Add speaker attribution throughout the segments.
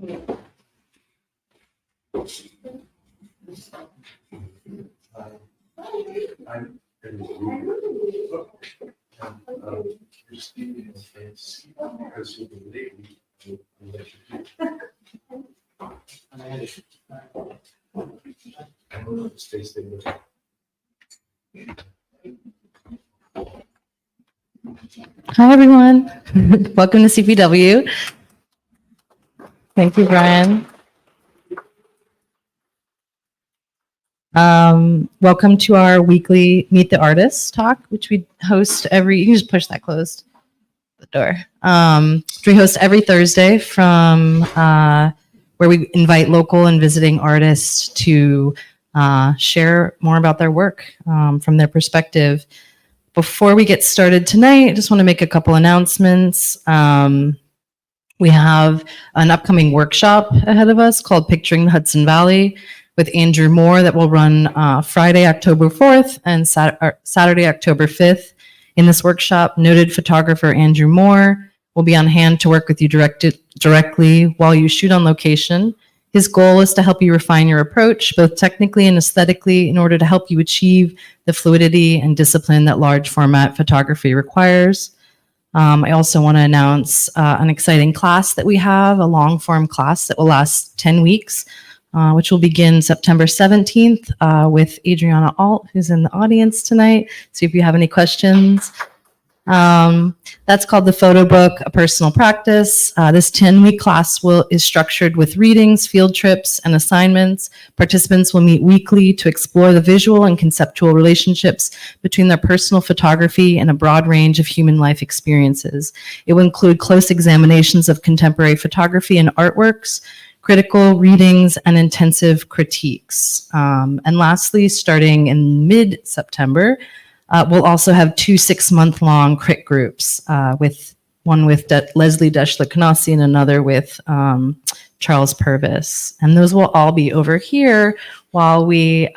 Speaker 1: Hi, everyone. Welcome to CPW. Thank you, Brian. Welcome to our weekly Meet the Artists talk, which we host you can just push that closed, the door. We host every Thursday from where we invite local and visiting artists to share more about their work from their perspective. Before we get started tonight, I just want to make a couple announcements. We have an upcoming workshop ahead of us called Picturing the Hudson Valley with Andrew Moore that will run Friday, October 4th and Saturday, October 5th. In this workshop, noted photographer Andrew Moore will be on hand to work with you directly while you shoot on location. His goal is to help you refine your approach, both technically and aesthetically, in order to help you achieve the fluidity and discipline that large format photography requires. I also want to announce an exciting class that we have, a long form class that will last 10 weeks, which will begin September 17th with Adriana Alt, who's in the audience tonight. See if you have any questions. That's called the Photo Book, A Personal Practice. This 10-week class is structured with readings, field trips, and assignments. Participants will meet weekly to explore the visual and conceptual relationships between their personal photography and a broad range of human life experiences. It will include close examinations of contemporary photography and artworks, critical readings, and intensive critiques. And lastly, starting in mid-September, we'll also have 2 6-month-long crit groups, one with Leslie Deschler-Canassi and another with Charles Purvis. And those will all be over here while we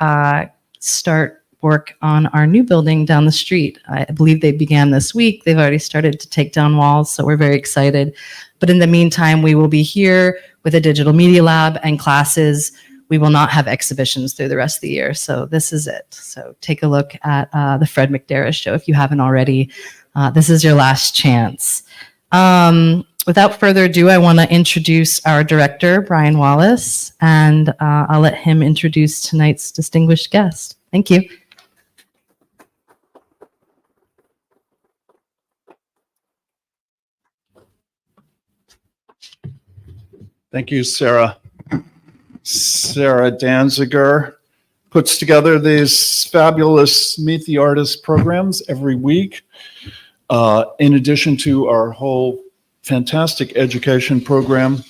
Speaker 1: start work on our new building down the street. I believe they began this week. They've already started to take down walls, so we're very excited. But in the meantime, we will be here with a digital media lab and classes. We will not have exhibitions through the rest of the year. So this is it. So take a look at the Fred McDarris show if you haven't already. This is your last chance. Without further ado, I want to introduce our director, Brian Wallace, and I'll let him introduce tonight's distinguished guest. Thank you.
Speaker 2: Thank you, Sarah. Sarah Danziger puts together these fabulous Meet the Artist programs every week, in addition to our whole fantastic education program,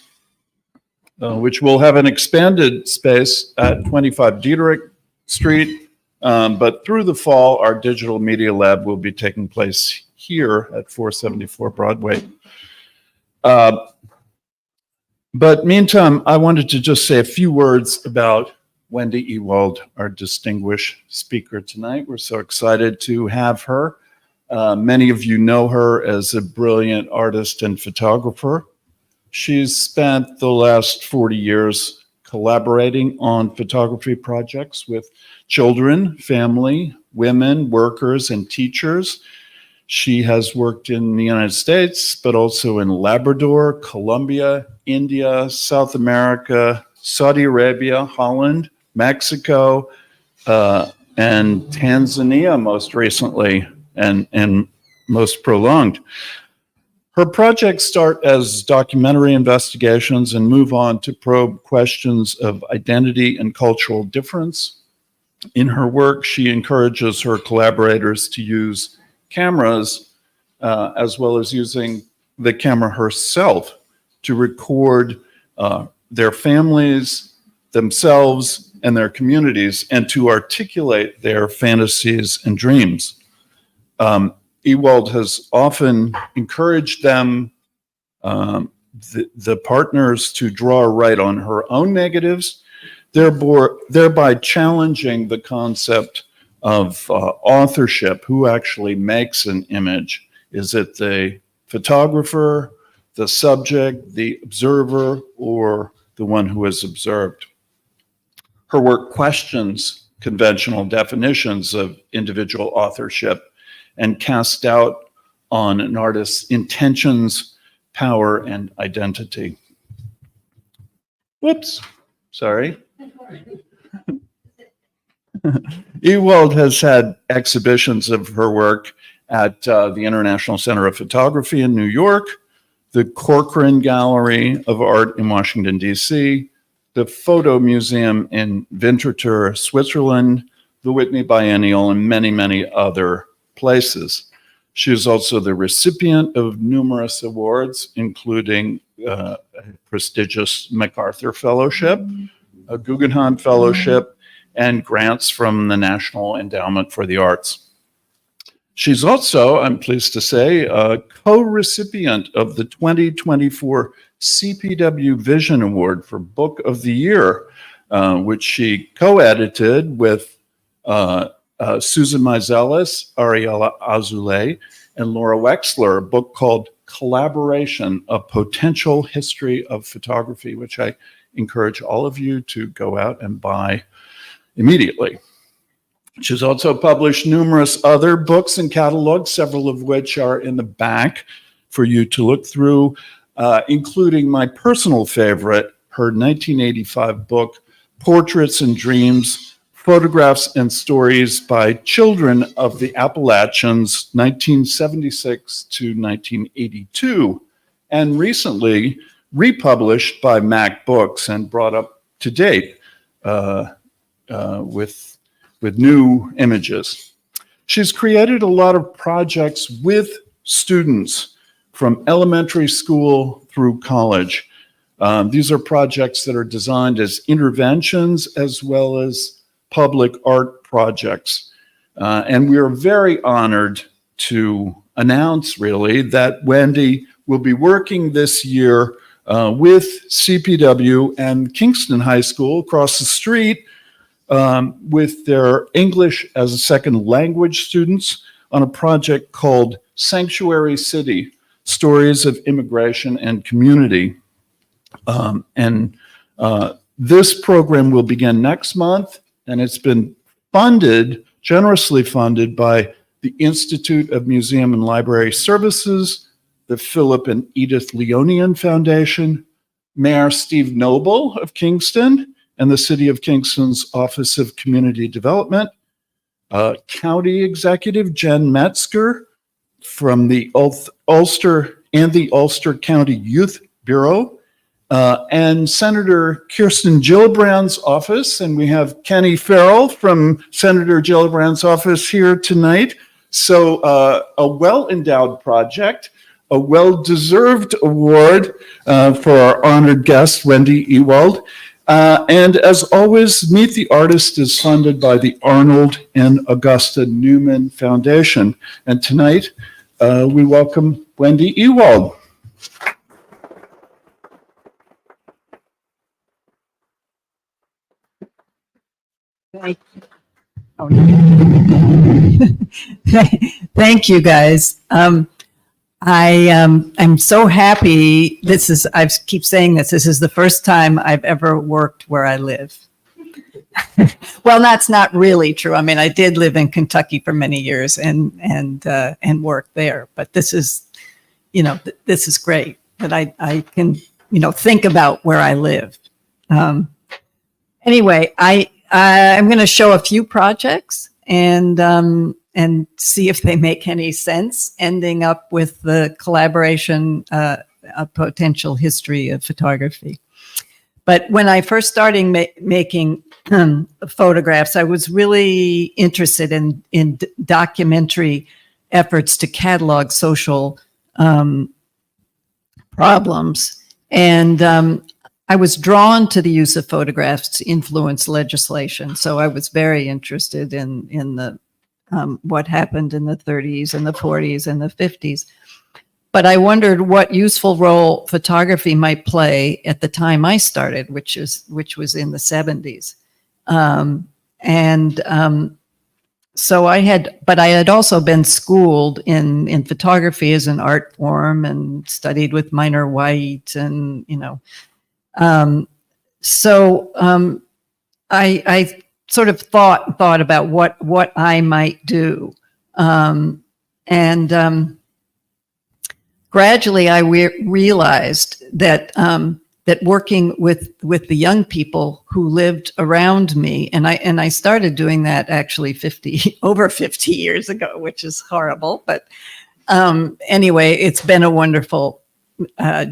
Speaker 2: which will have an expanded space at 25 Diederich Street. But through the fall, our digital media lab will be taking place here at 474 Broadway. But meantime, I wanted to just say a few words about Wendy Ewald, our distinguished speaker tonight. We're so excited to have her. Many of you know her as a brilliant artist and photographer. She's spent the last 40 years collaborating on photography projects with children, family, women, workers, and teachers. She has worked in the United States, but also in Labrador, Colombia, India, South America, Saudi Arabia, Holland, Mexico, and Tanzania most recently, and most prolonged. Her projects start as documentary investigations and move on to probe questions of identity and cultural difference. In her work, she encourages her collaborators to use cameras, as well as using the camera herself to record their families, themselves, and their communities, and to articulate their fantasies and dreams. Ewald has often encouraged them, the partners, to draw or write on her own negatives, thereby challenging the concept of authorship. Who actually makes an image? Is it the photographer the subject, the observer, or the one who is observed. Her work questions conventional definitions of individual authorship and casts doubt on an artist's intentions, power, and identity. Whoops, sorry. Ewald has had exhibitions of her work at the International Center of Photography in New York, the Corcoran Gallery of Art in Washington, D.C., the Photo Museum in Winterthur, Switzerland, the Whitney Biennial, and many, many other places. She is also the recipient of numerous awards, including a prestigious MacArthur Fellowship, a Guggenheim Fellowship, and grants from the National Endowment for the Arts. She's also, I'm pleased to say, a co-recipient of the 2024 CPW Vision Award for Book of the Year, which she co-edited with Susan Meiselas, Ariella, Azoulay, and Laura Wexler, a book called Collaboration, A Potential History of Photography, which I encourage all of you to go out and buy immediately. She's also published numerous other books and catalogs, several of which are in the back for you to look through, including my personal favorite, her 1985 book, Portraits and Dreams, Photographs and Stories by Children of the Appalachians, 1976 to 1982, and recently republished by Mac Books and brought up to date with new images. She's created a lot of projects with students from elementary school through college. These are projects that are designed as interventions as well as public art projects. And we are very honored to announce, really, that Wendy will be working this year with CPW and Kingston High School across the street with their English as a second language students on a project called Sanctuary City, Stories of Immigration and Community. This program will begin next month, and it's been funded, generously funded by the Institute of Museum and Library Services, the Philip and Edith Leonian Foundation, Mayor Steve Noble of Kingston, and the City of Kingston's Office of Community Development, County Executive Jen Metzger from the Ulster and the Ulster County Youth Bureau, and Senator Kirsten Gillibrand's office, and we have Kenny Farrell from Senator Gillibrand's office here tonight. So a well-endowed project, a well-deserved award for our honored guest, Wendy Ewald. And as always, Meet the Artist is funded by the Arnold and Augusta Newman Foundation. And tonight, we welcome Wendy Ewald.
Speaker 3: Thank you, guys. I'm so happy. I keep saying this is the first time I've ever worked where I live. Well, that's not really true. I mean, I did live in Kentucky for many years and work there, but this is, this is great that I can, think about where I live. Anyway, I'm going to show a few projects and see if they make any sense, ending up with the collaboration, a potential history of photography. But when I first started making photographs, I was really interested in documentary efforts to catalog social problems. And I was drawn to the use of photographs to influence legislation. So I was very interested in the what happened in the 30s and the 40s and the 50s. But I wondered what useful role photography might play at the time I started, which was in the 70s. So I had also been schooled in photography as an art form and studied with Minor White and, I sort of thought about what I might do. Gradually I realized that, that working with the young people who lived around me, and I started doing that actually over 50 years ago, which is horrible. But anyway, it's been a wonderful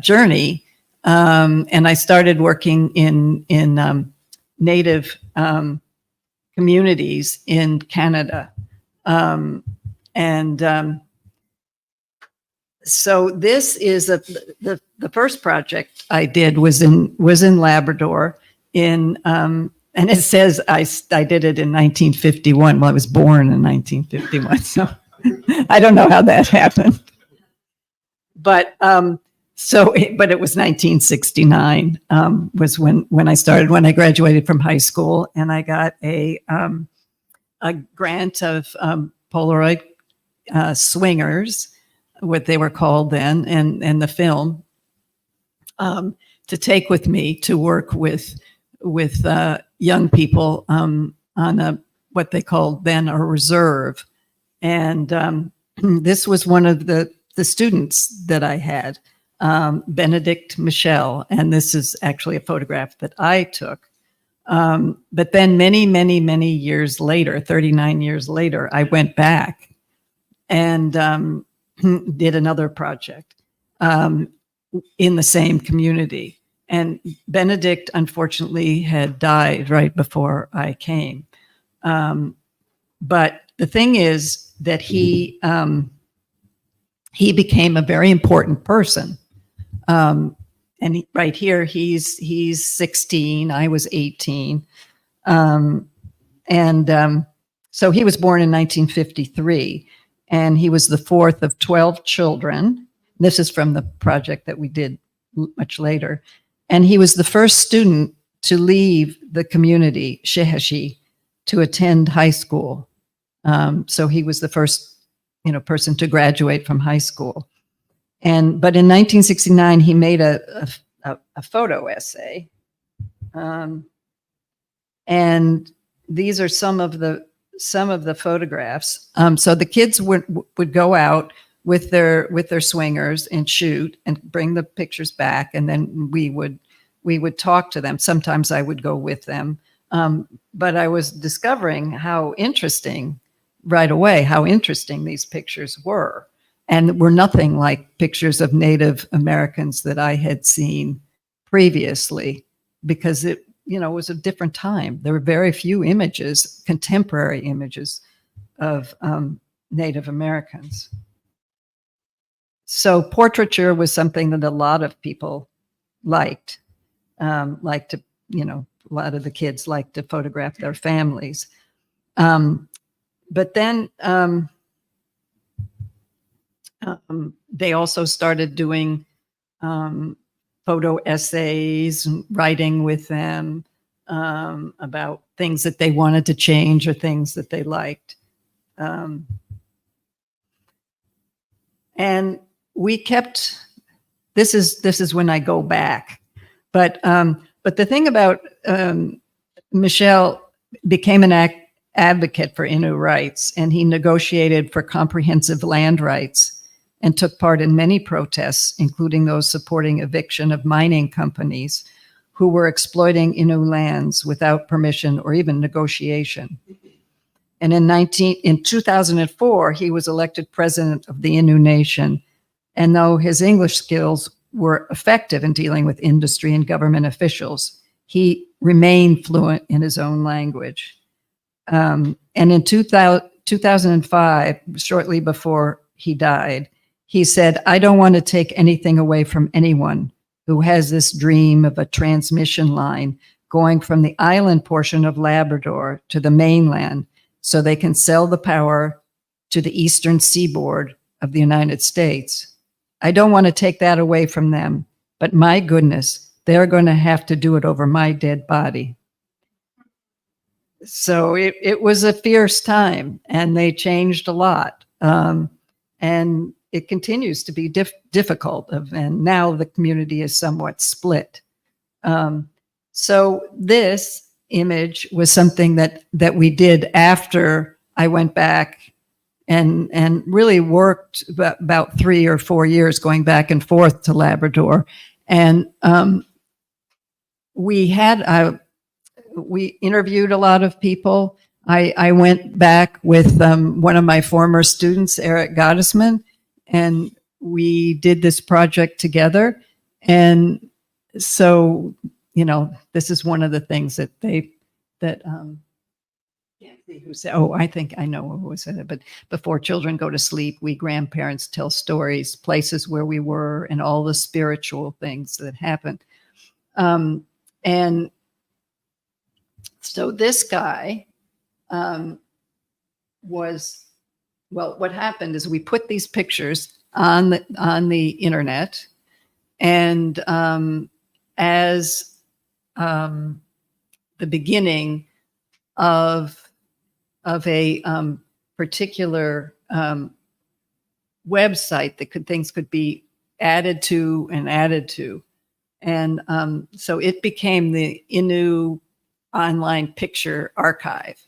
Speaker 3: journey. And I started working in Native communities in Canada. So this is the first project I did was in Labrador and it says I did it in 1951. Well, I was born in 1951, so I don't know how that happened. But but it was 1969 was when I started, when I graduated from high school, and I got a grant of Polaroid swingers, what they were called then, and the film, to take with me to work with young people on what they called then a reserve. And this was one of the students that I had, Benedict Michel, and this is actually a photograph that I took. But then many years later, 39 years later, I went back and did another project in the same community. And Benedict, unfortunately, had died right before I came. But the thing is that he became a very important person. And right here, he's 16. I was 18. So he was born in 1953. And he was the fourth of 12 children. This is from the project that we did much later. And he was the first student to leave the community, Shehashi, to attend high school. So he was the first, person to graduate from high school. But in 1969, he made a photo essay. And these are some of the photographs. So the kids would go out with their swingers and shoot and bring the pictures back, and then we would talk to them. Sometimes I would go with them, but I was discovering how interesting these pictures were, and were nothing like pictures of Native Americans that I had seen previously, because it was a different time. There were very few images, contemporary images of Native Americans. So portraiture was something that a lot of people liked to, a lot of the kids liked to photograph their families. But then they also started doing photo essays, and writing with them about things that they wanted to change or things that they liked. And we kept, this is when I go back, but the thing about Michel became an advocate for Innu rights, and he negotiated for comprehensive land rights and took part in many protests, including those supporting eviction of mining companies who were exploiting Innu lands without permission or even negotiation. And in 2004, he was elected president of the Innu Nation. And though his English skills were effective in dealing with industry and government officials, he remained fluent in his own language. And in 2005, shortly before he died, he said, "I don't want to take anything away from anyone who has this dream of a transmission line going from the island portion of Labrador to the mainland so they can sell the power to the eastern seaboard of the United States. I don't want to take that away from them, but my goodness, they're going to have to do it over my dead body." So it was a fierce time, and they changed a lot. And it continues to be difficult. And now the community is somewhat split. So this image was something that we did after I went back and really worked about 3 or 4 years going back and forth to Labrador. And we interviewed a lot of people. I went back with one of my former students, Eric Gottesman, and we did this project together. And so, this is one of the things that who said, oh, I think I know who said it, but before children go to sleep, we grandparents tell stories, places where we were, and all the spiritual things that happened. And so this guy what happened is we put these pictures on the internet, and as the beginning of a particular website that things could be added to. And so it became the Innu online picture archive.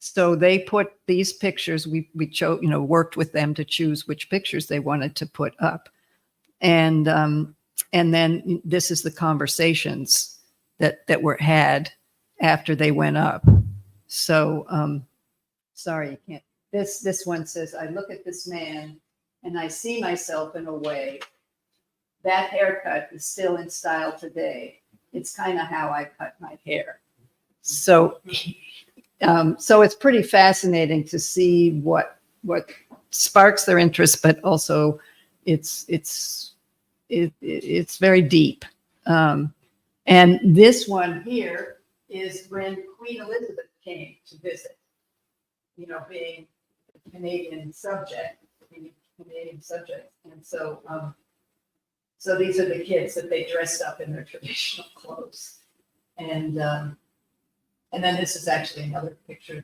Speaker 3: So they put these pictures, we chose, worked with them to choose which pictures they wanted to put up. And then this is the conversations that were had after they went up. So, sorry, you can't. This one says, I look at this man and I see myself in a way. That haircut is still in style today. It's kind of how I cut my hair. So, so it's pretty fascinating to see what sparks their interest, but also it's very deep. And this one here is when Queen Elizabeth came to visit. Being a Canadian subject, and so these are the kids that they dressed up in their traditional clothes, and then this is actually another picture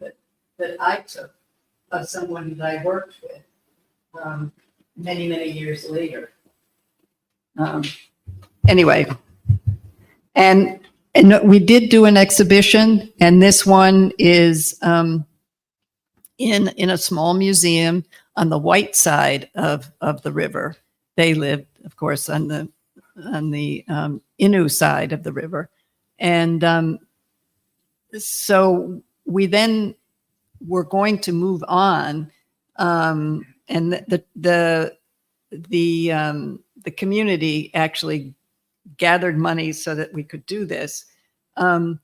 Speaker 3: that I took of someone that I worked with many years later. Anyway, and we did do an exhibition, and this one is in a small museum on the white side of the river. They lived, of course, on the Innu side of the river, and so we then were going to move on, and the community actually gathered money so that we could do this, to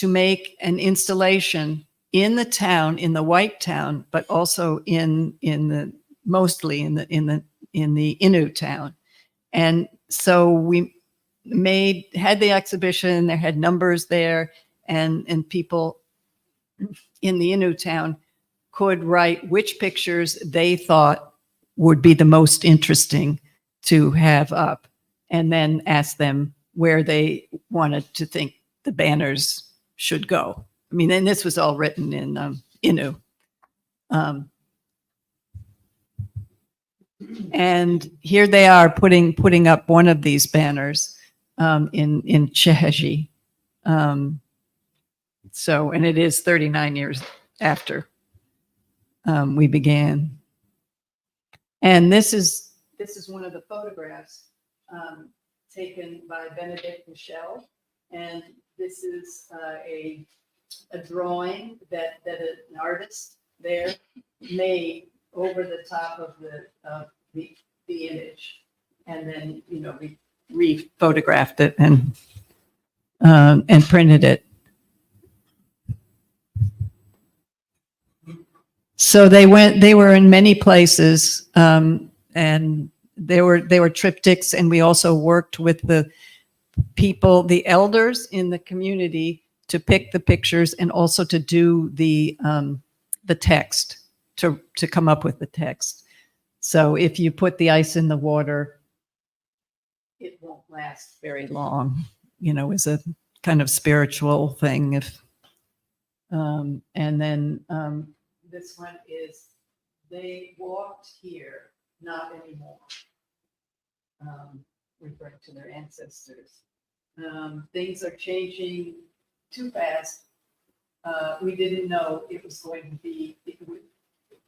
Speaker 3: make an installation in the town, in the white town, but also mostly in the Innu town. And so we had the exhibition. There had numbers there, and people in the Innu town could write which pictures they thought would be the most interesting to have up, and then ask them where they wanted to think the banners should go. I mean, and this was all written in Innu. And here they are putting up one of these banners in Cheheji. So, and it is 39 years after we began. And this is one of the photographs taken by Benedict Michel, and this is a drawing that an artist there made over the top of the image, and then we re-photographed it and printed it. So they were in many places, and they were triptychs, and we also worked with the people, the elders in the community, to pick the pictures and also to do the text, to come up with the text. So if you put the ice in the water, it won't last very long. is a kind of spiritual thing. And then this one is, they walked here, not anymore. Referring to their ancestors. Things are changing too fast. We didn't know it was going to be.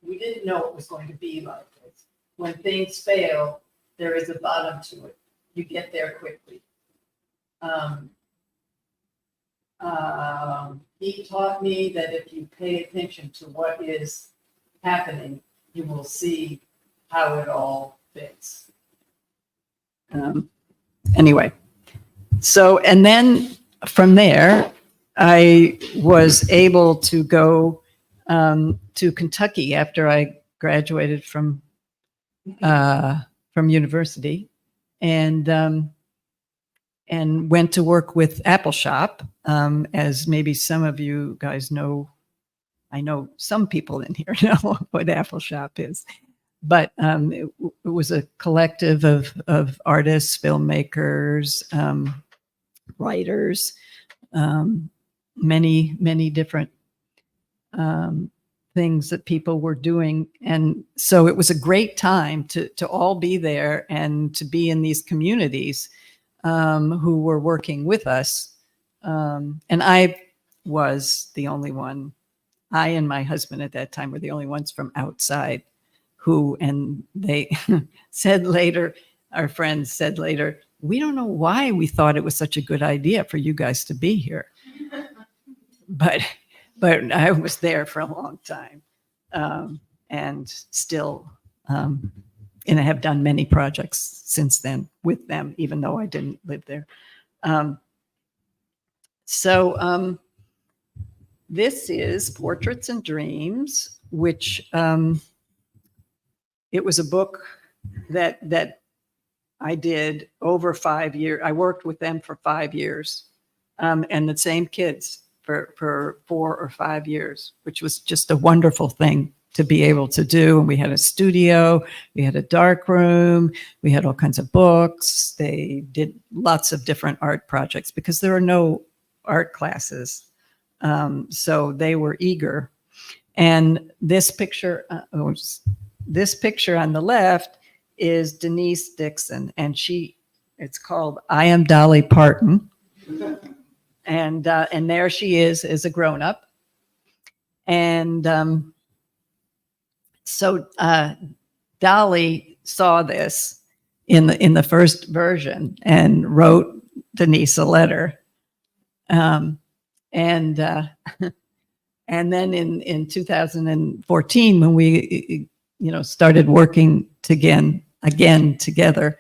Speaker 3: We didn't know it was going to be like this. When things fail, there is a bottom to it. You get there quickly. He taught me that if you pay attention to what is happening, you will see how it all fits. Anyway, so, and then from there, I was able to go to Kentucky after I graduated from university, and went to work with Apple Shop. As maybe some of you guys know, I know some people in here know what Apple Shop is. But it was a collective of artists, filmmakers, writers, many different things that people were doing. And so it was a great time to all be there and to be in these communities who were working with us. And I was the only one. I and my husband at that time were the only ones from outside who, and they said later, our friends said later, we don't know why we thought it was such a good idea for you guys to be here. But I was there for a long time, and still, and I have done many projects since then with them, even though I didn't live there. So this is Portraits and Dreams, which it was a book that I did over 5 years. I worked with them for 5 years, and the same kids for 4 or 5 years, which was just a wonderful thing to be able to do. And we had a studio, we had a dark room, we had all kinds of books. They did lots of different art projects because there are no art classes. So they were eager. And this picture, this picture on the left is Denise Dixon, and it's called I Am Dolly Parton. And there she is as a grown-up. And so Dolly saw this in the first version and wrote Denise a letter. And then in 2014, when we started working again together,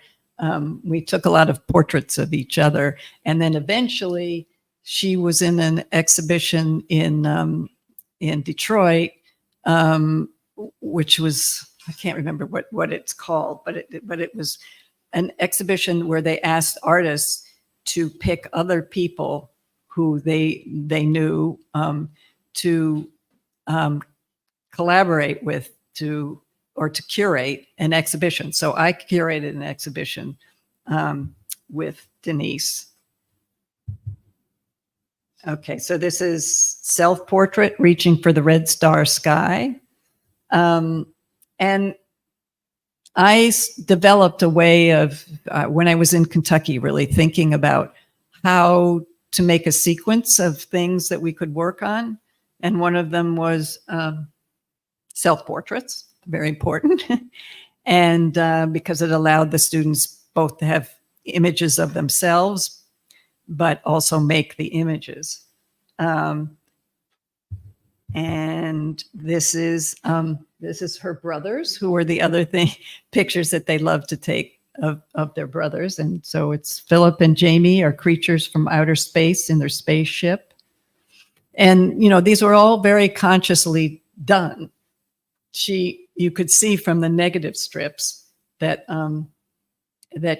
Speaker 3: we took a lot of portraits of each other, and then eventually she was in an exhibition in Detroit, which was, I can't remember what it's called, but it was an exhibition where they asked artists to pick other people who they knew to collaborate with to curate an exhibition. So I curated an exhibition with Denise. Okay, so this is Self-Portrait, Reaching for the Red Star Sky. And I developed a way of, when I was in Kentucky, really thinking about how to make a sequence of things that we could work on. And one of them was self-portraits, very important. And because it allowed the students both to have images of themselves, but also make the images. And this is her brothers, who are the other pictures that they love to take of their brothers. And so it's Philip and Jamie are creatures from outer space in their spaceship. And, these were all very consciously done. You could see from the negative strips that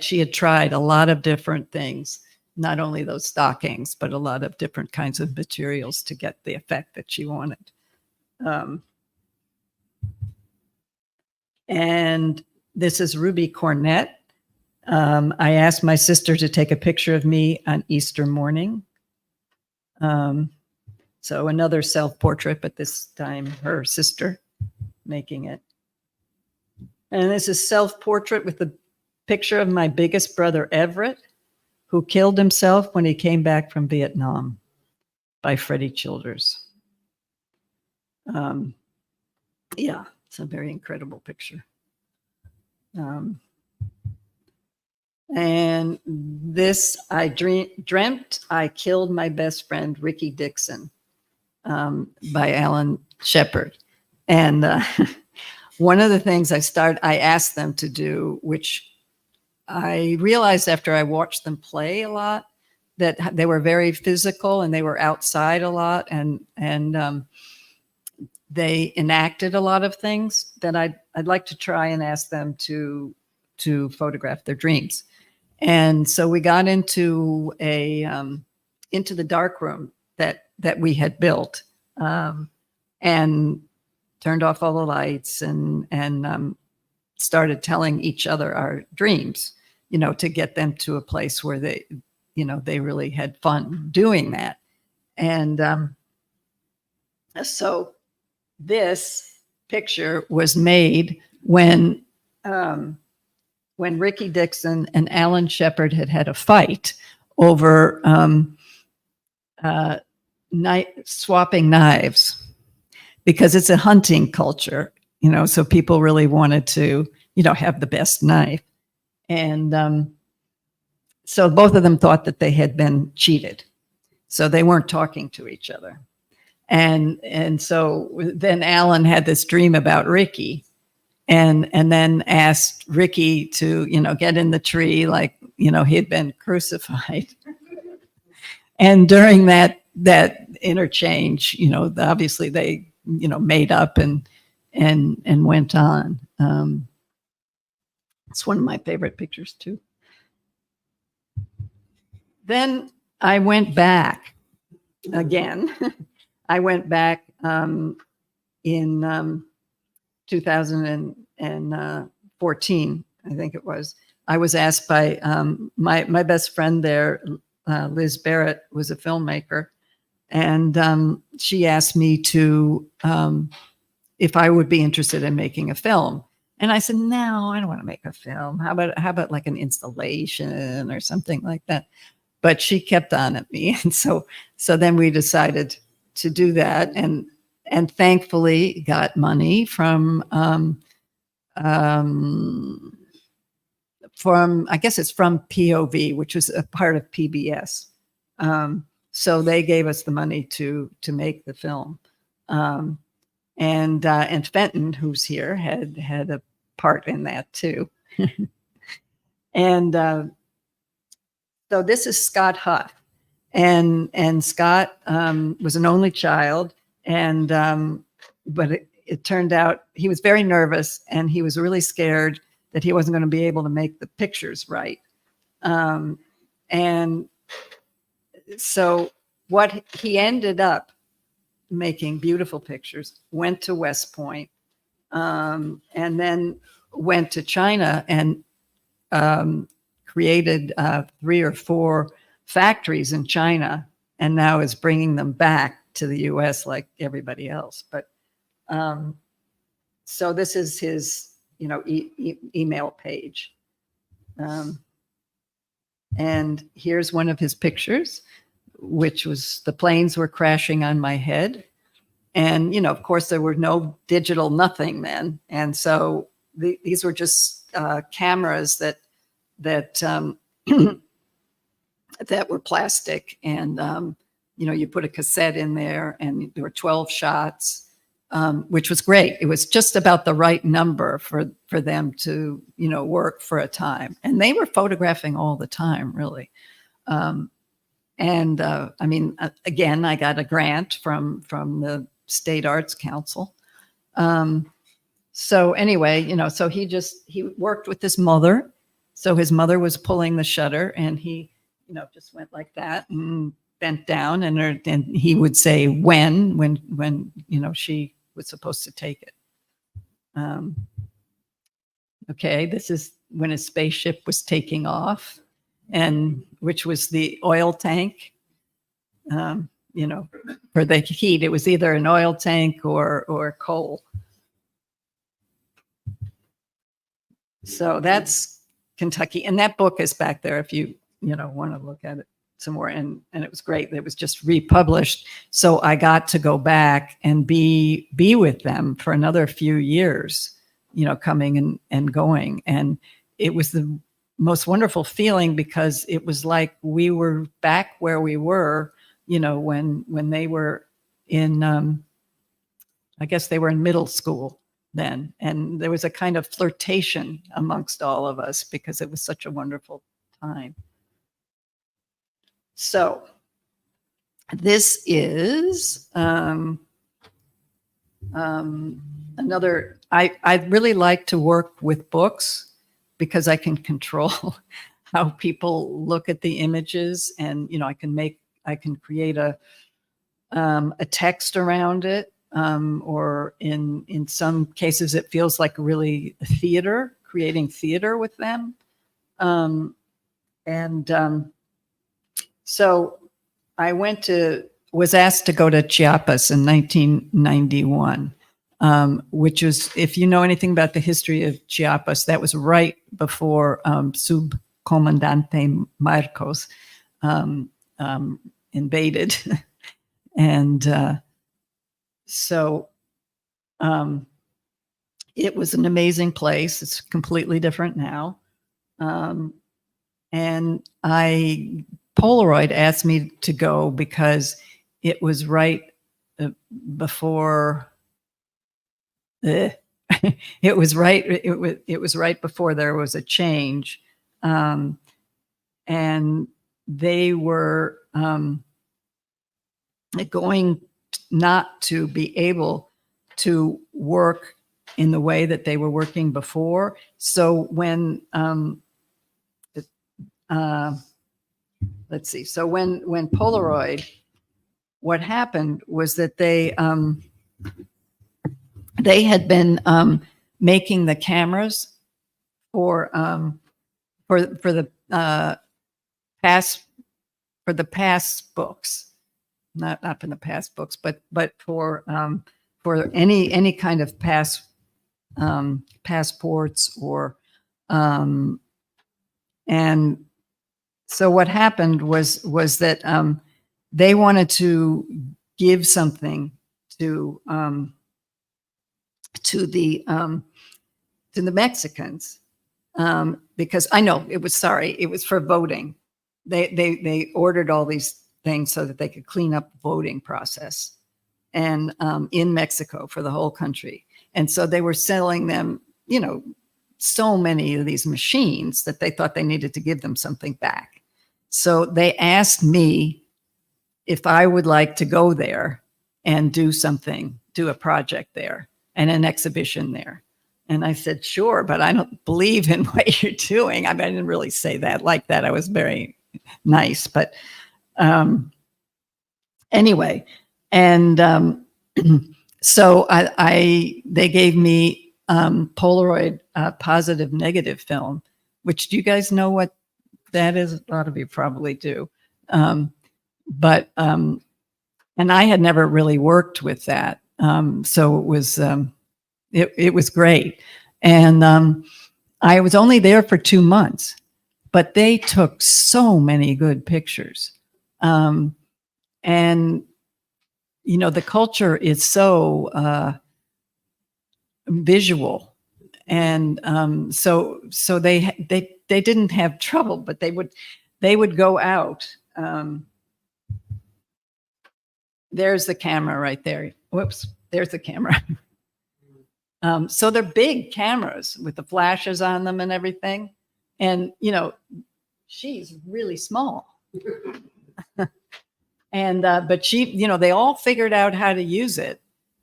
Speaker 3: she had tried a lot of different things, not only those stockings, but a lot of different kinds of materials to get the effect that she wanted. And this is Ruby Cornett. I asked my sister to take a picture of me on Easter morning. So another self-portrait, but this time her sister making it. And this is self-portrait with the picture of my biggest brother, Everett, who killed himself when he came back from Vietnam, by Freddie Childers. Yeah, it's a very incredible picture. And this, I dreamt I killed my best friend, Ricky Dixon, by Alan Shepard. And one of the things I asked them to do, which I realized after I watched them play a lot, that they were very physical and they were outside a lot, and they enacted a lot of things that I'd like to try and ask them to photograph their dreams. And so we got into the dark room that we had built, and turned off all the lights and started telling each other our dreams, to get them to a place where they really had fun doing that. And so this picture was made when Ricky Dixon and Alan Shepard had a fight over swapping knives, because it's a hunting culture, so people really wanted to, have the best knife. And so both of them thought that they had been cheated. So they weren't talking to each other. And so then Alan had this dream about Ricky, and then asked Ricky to, get in the tree, like, he had been crucified. And during that interchange, obviously they, made up and went on. It's one of my favorite pictures too. Then I went back again. I went back in 2014, I think it was. I was asked by my best friend there, Liz Barrett, was a filmmaker, and she asked me to if I would be interested in making a film. And I said, no, I don't want to make a film. How about like an installation or something like that? But she kept on at me, and so then we decided to do that, and thankfully got money from I guess it's from POV, which was a part of PBS. So they gave us the money to make the film. And Fenton, who's here, had a part in that too. And so this is Scott Huff, and Scott was an only child, and but it turned out he was very nervous, and he was really scared that he wasn't going to be able to make the pictures right. And so what he ended up making beautiful pictures, went to West Point, and then went to China and created 3 or 4 factories in China, and now is bringing them back to the US like everybody else. But so this is his email page. And here's one of his pictures, which was the planes were crashing on my head. And, of course, there were no digital nothing then. And so these were just cameras that that were plastic. And, you put a cassette in there, and there were 12 shots. Which was great. It was just about the right number for them to, work for a time. And they were photographing all the time, really. Again, I got a grant from the State Arts Council. So anyway, so he worked with his mother. So his mother was pulling the shutter, and he, just went like that and bent down, and he would say when she was supposed to take it. Okay, this is when a spaceship was taking off, and which was the oil tank. You know, for the heat, it was either an oil tank or coal. So that's Kentucky, and that book is back there if you want to look at it some more. And it was great. It was just republished, so I got to go back and be with them for another few years. Coming and going, and it was the most wonderful feeling because it was like we were back where we were. When they were in, I guess they were in middle school then. And there was a kind of flirtation amongst all of us because it was such a wonderful time. So this is another, I really like to work with books because I can control how people look at the images, and, I can create a text around it, or in some cases it feels like really theater, creating theater with them. So I was asked to go to Chiapas in 1991, which was, if you know anything about the history of Chiapas, that was right before Subcomandante Marcos invaded. And so it was an amazing place. It's completely different now. And Polaroid asked me to go because it was right before it was right before there was a change. And they were going not to be able to work in the way that they were working before. So when let's see. So when Polaroid, what happened was that they had been making the cameras for the past books, not for the past books, but for any kind of passports or and so what happened was that they wanted to give something to the Mexicans, because I know it was for voting. They ordered all these things so that they could clean up the voting process, and in Mexico for the whole country. And so they were selling them, so many of these machines that they thought they needed to give them something back. So they asked me if I would like to go there and do a project there and an exhibition there. And I said, sure, but I don't believe in what you're doing. I didn't really say that like that. I was very nice, but anyway. And so they gave me Polaroid positive negative film, which, do you guys know what that is? A lot of you probably do. But and I had never really worked with that. So it was great. And I was only there for 2 months, but they took so many good pictures. And, the culture is so visual. And so they didn't have trouble, but they would go out. There's the camera right there. Whoops, there's the camera. So they're big cameras with the flashes on them and everything. And, she's really small. And, but she, they all figured out how to use it,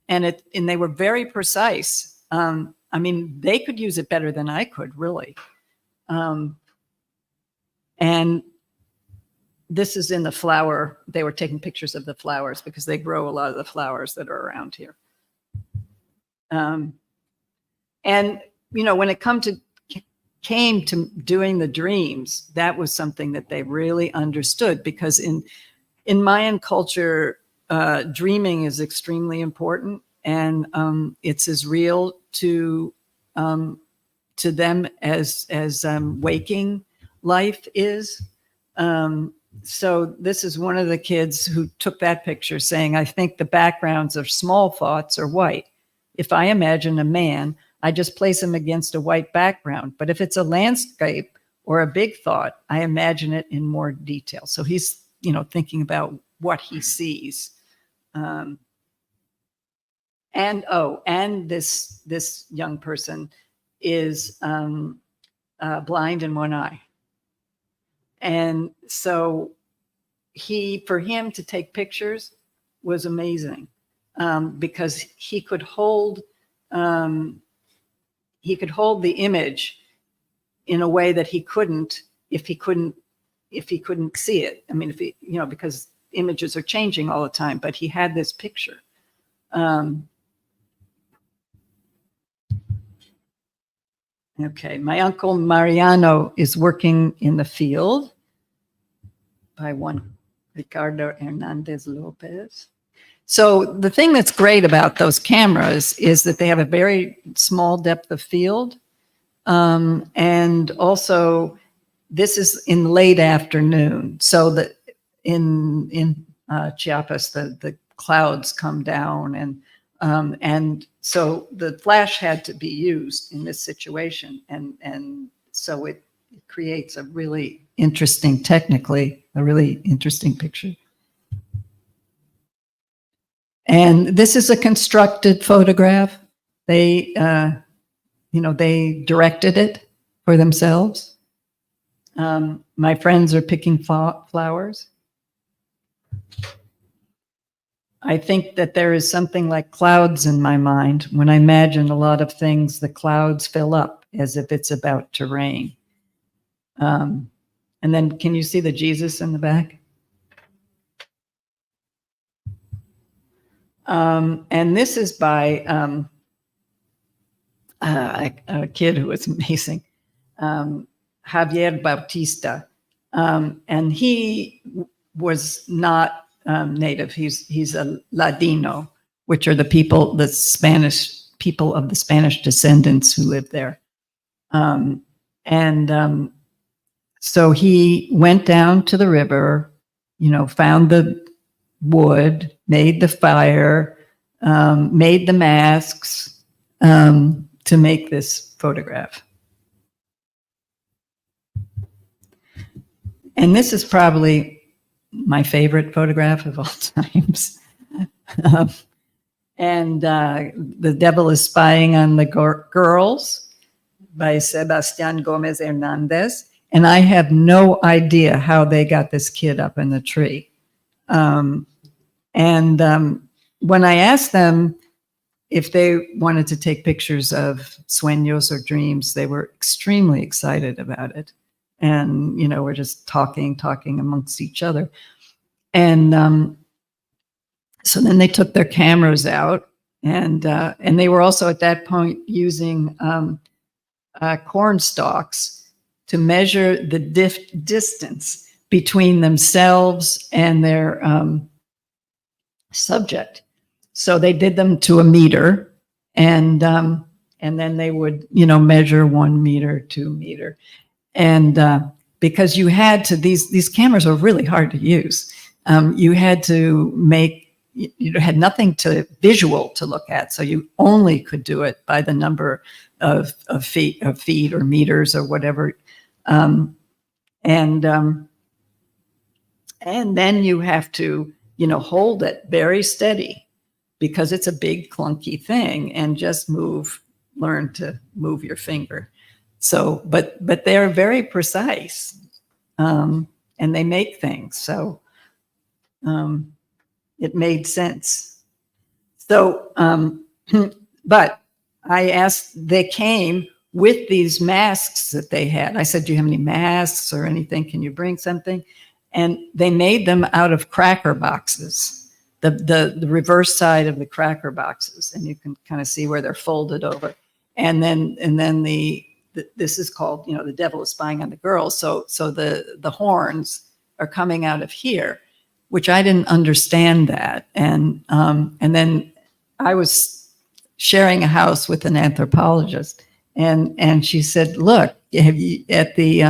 Speaker 3: and they were very precise. They could use it better than I could, really. And this is in the flower. They were taking pictures of the flowers because they grow a lot of the flowers that are around here. And, when it come to came to doing the dreams, that was something that they really understood, because in Mayan culture, dreaming is extremely important, and it's as real to them as waking life is. So this is one of the kids who took that picture, saying, I think the backgrounds of small thoughts are white. If I imagine a man, I just place him against a white background. But if it's a landscape or a big thought, I imagine it in more detail. So he's, thinking about what he sees. And this young person is blind in one eye. And so for him to take pictures was amazing, because he could hold the image in a way that he couldn't if he couldn't see it. I mean, because images are changing all the time, but he had this picture. Okay, my uncle Mariano is working in the field by one Ricardo Hernandez Lopez. So the thing that's great about those cameras is that they have a very small depth of field. And also this is in late afternoon. So that in Chiapas, the clouds come down, and so the flash had to be used in this situation. And so it creates a really interesting, technically, a really interesting picture. And this is a constructed photograph. They, they directed it for themselves. My friends are picking flowers. I think that there is something like clouds in my mind. When I imagine a lot of things, the clouds fill up as if it's about to rain. And then can you see the Jesus in the back? And this is by a kid who was amazing, Javier Bautista. And he was not native. He's a Ladino, which are the Spanish people of the Spanish descendants who lived there. So he went down to the river, found the wood, made the fire, made the masks to make this photograph. And this is probably my favorite photograph of all times. The Devil is Spying on the Girls by Sebastián Gómez Hernández. And I have no idea how they got this kid up in the tree. When I asked them if they wanted to take pictures of sueños or dreams, they were extremely excited about it. And, we're just talking amongst each other. And so then they took their cameras out, and they were also at that point using corn stalks to measure the distance between themselves and their subject. So they did them to a meter, and then they would, measure 1 meter, 2 meter. And because you had to, these cameras are really hard to use. You had to you had nothing visual to look at. So you only could do it by the number of feet or meters or whatever. And then you have to, hold it very steady, because it's a big clunky thing, and just learn to move your finger. So, but they're very precise, and they make things. So it made sense. So, but I asked, they came with these masks that they had. I said, do you have any masks or anything? Can you bring something? And they made them out of cracker boxes, the reverse side of the cracker boxes. And you can kind of see where they're folded over. And then the this is called, the devil is spying on the girls. So the horns are coming out of here, which I didn't understand that. And then I was sharing a house with an anthropologist, and she said, look, have you at the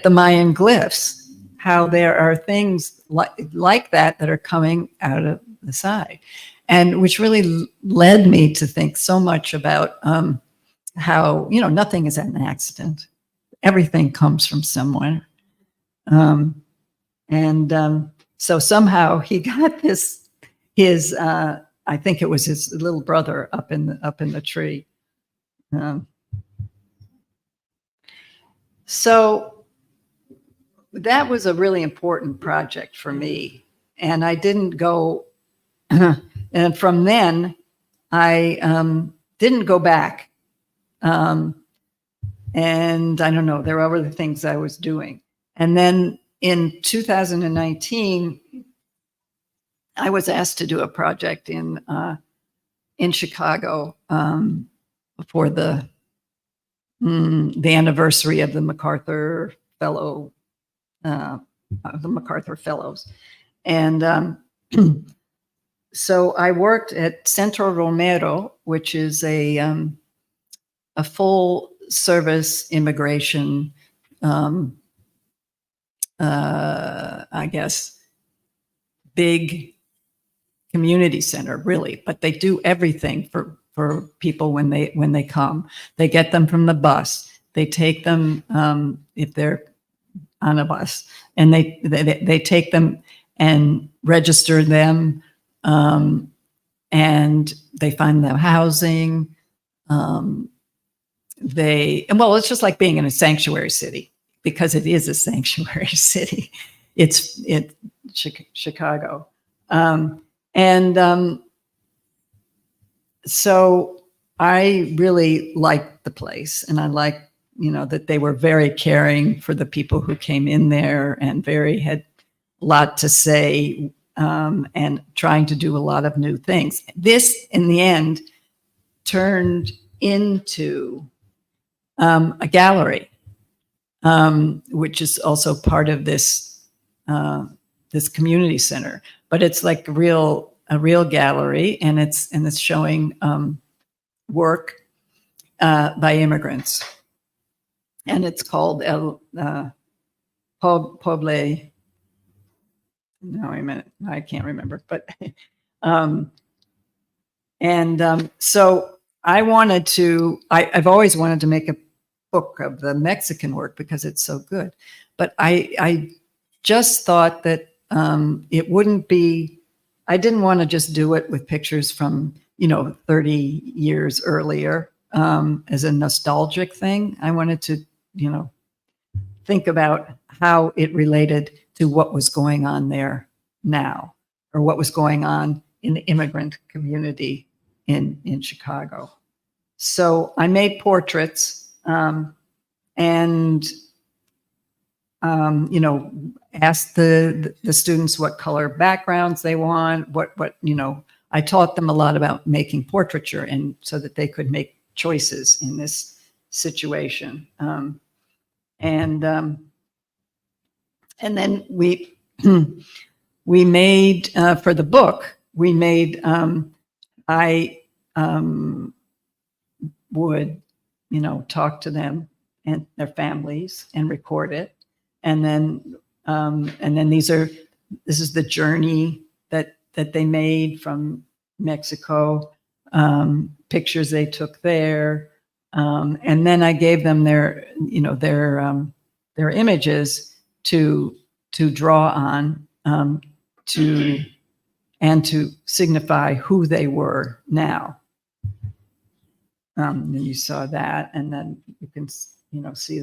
Speaker 3: Mayan glyphs, how there are things like that are coming out of the side, and which really led me to think so much about how, nothing is an accident. Everything comes from somewhere. So somehow he got his I think it was his little brother up in the tree. So that was a really important project for me. And I didn't go, and from then I didn't go back. And I don't know, there were other things I was doing. And then in 2019, I was asked to do a project in Chicago for the anniversary of the MacArthur Fellows, and so I worked at Centro Romero, which is a full service immigration, I guess, big community center, really, but they do everything for people when they come. They get them from the bus. They take them if they're on a bus, and they take them and register them, and they find them housing. It's just like being in a sanctuary city, because it is a sanctuary city. It's Chicago. So I really liked the place, and I liked, that they were very caring for the people who came in there, and had a lot to say, and trying to do a lot of new things. This, in the end, turned into a gallery, which is also part of this community center. But it's like a real gallery, and it's showing work by immigrants, and it's called Poble. No, wait a minute, I can't remember. But so I wanted to. I've always wanted to make a book of the Mexican work because it's so good, but I just thought that it wouldn't be. I didn't want to just do it with pictures from 30 years earlier as a nostalgic thing. I wanted to think about how it related to what was going on there now, or what was going on in the immigrant community in Chicago. So I made portraits and asked the students what color backgrounds they want, what I taught them a lot about making portraiture, and so that they could make choices in this situation. And then we made for the book, I would talk to them and their families and record it, and then this is the journey that they made from Mexico, pictures they took there, and then I gave them their images to draw on, to signify who they were now. And you saw that, and then you can see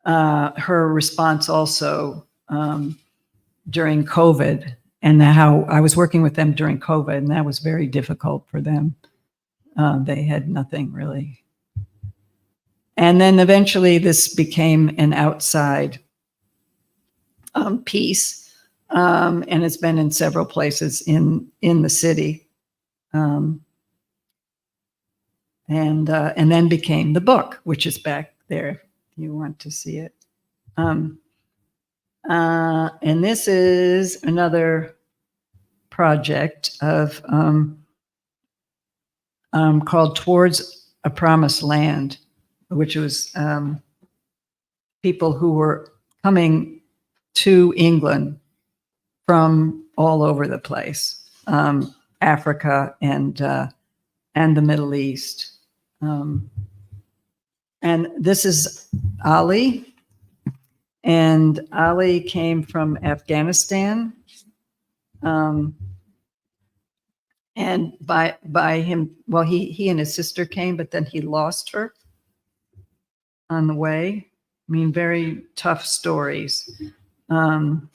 Speaker 3: her response also during COVID, and how I was working with them during COVID, and that was very difficult for them. They had nothing really. And then eventually this became an outside piece, and it's been in several places in the city. and then became the book, which is back there if you want to see it. And this is another project of called Towards a Promised Land, which was people who were coming to England from all over the place, Africa and the Middle East. And this is Ali. And Ali came from Afghanistan. And by him, well, he and his sister came, but then he lost her on the way. I mean, very tough stories. And